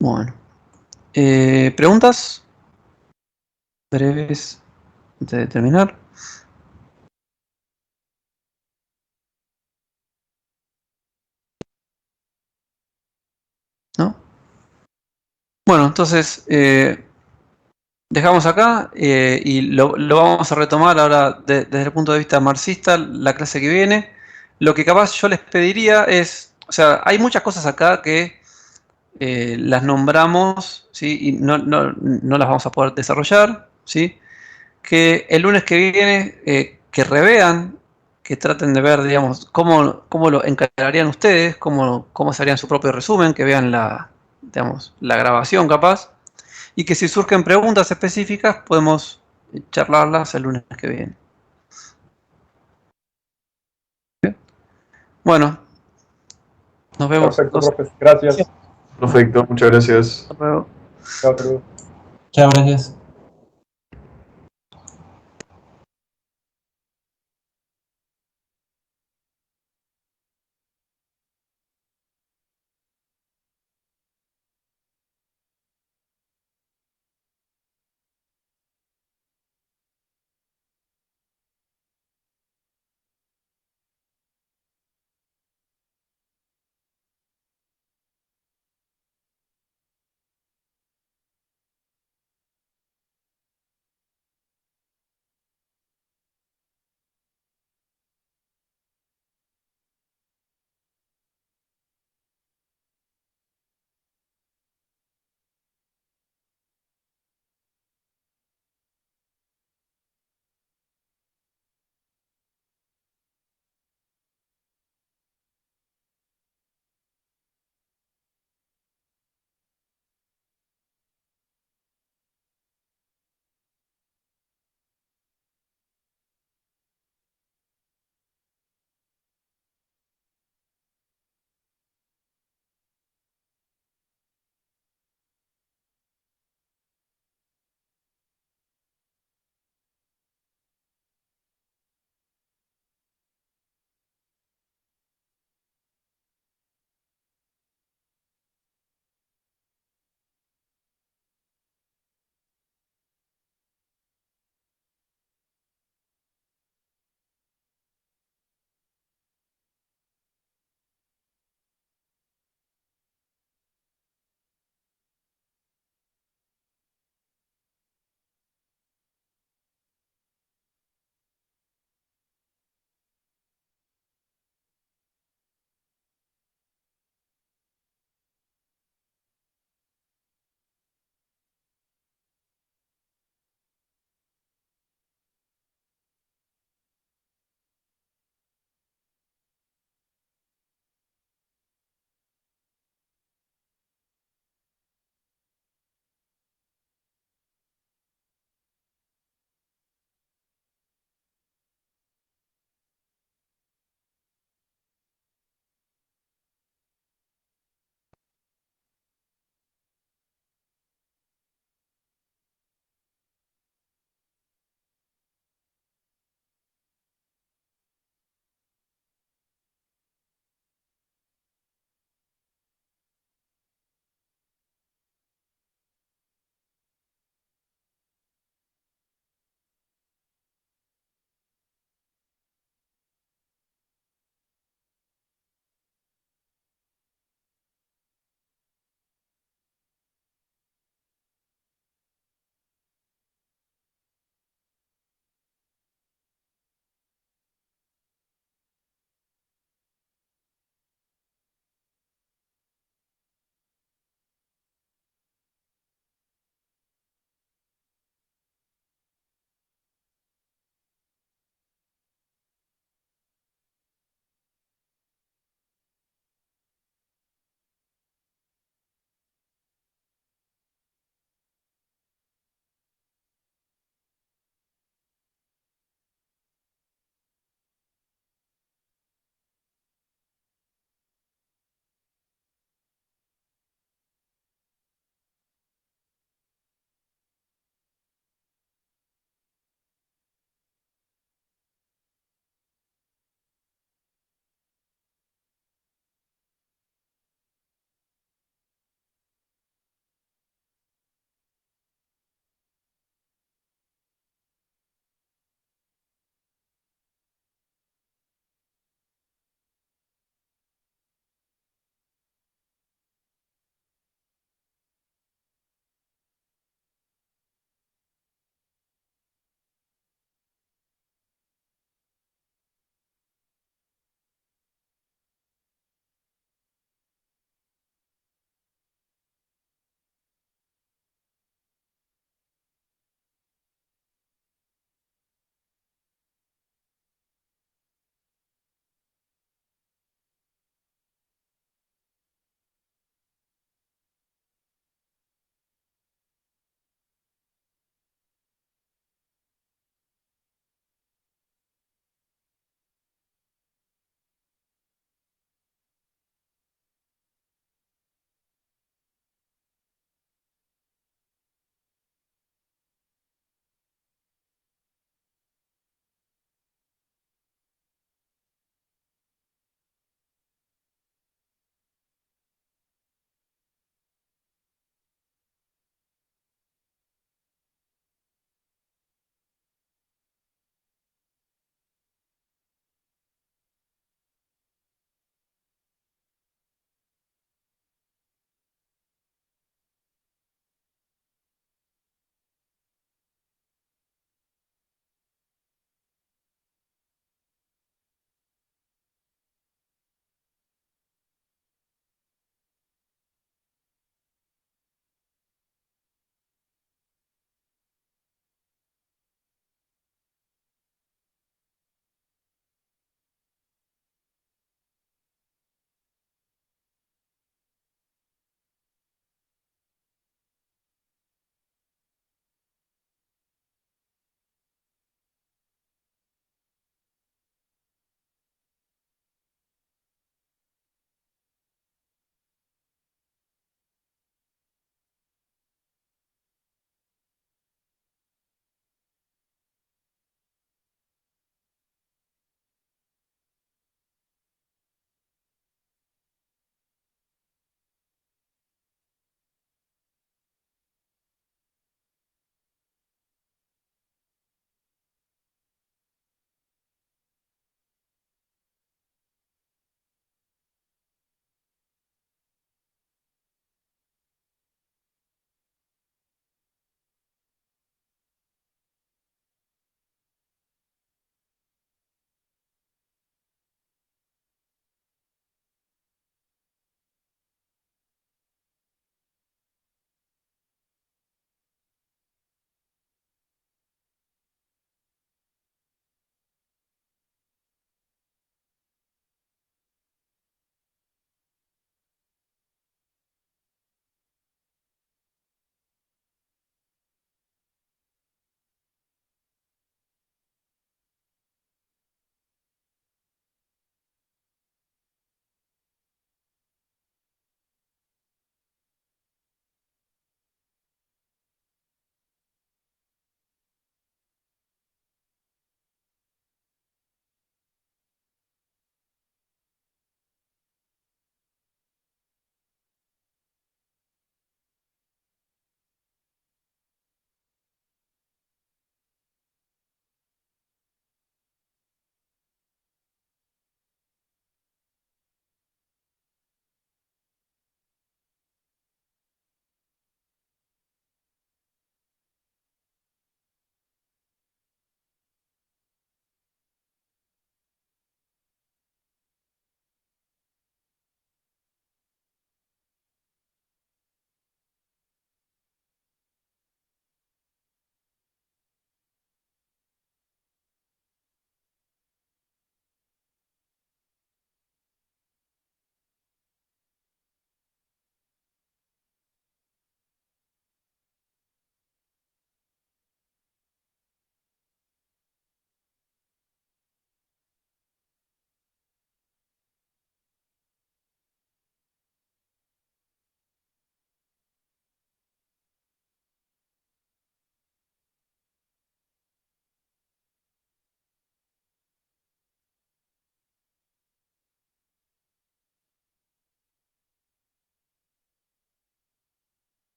Bueno. ¿Preguntas? Breves antes de terminar. ¿No? Bueno, entonces dejamos acá y lo vamos a retomar ahora desde el punto de vista marxista la clase que viene. Lo que capaz yo les pediría es, o sea, hay muchas cosas acá que las nombramos, ¿sí? Y no las vamos a poder desarrollar, ¿sí? Que el lunes que viene que revean, que traten de ver, digamos, cómo lo encararían ustedes, cómo se harían su propio resumen, que vean digamos, la grabación capaz, y que si surgen preguntas específicas podemos charlarlas el lunes que viene. ¿Bien? Bueno, nos vemos. Perfecto, profe. Gracias. Perfecto, muchas gracias. Hasta luego. Chao, saludos. Chao, gracias.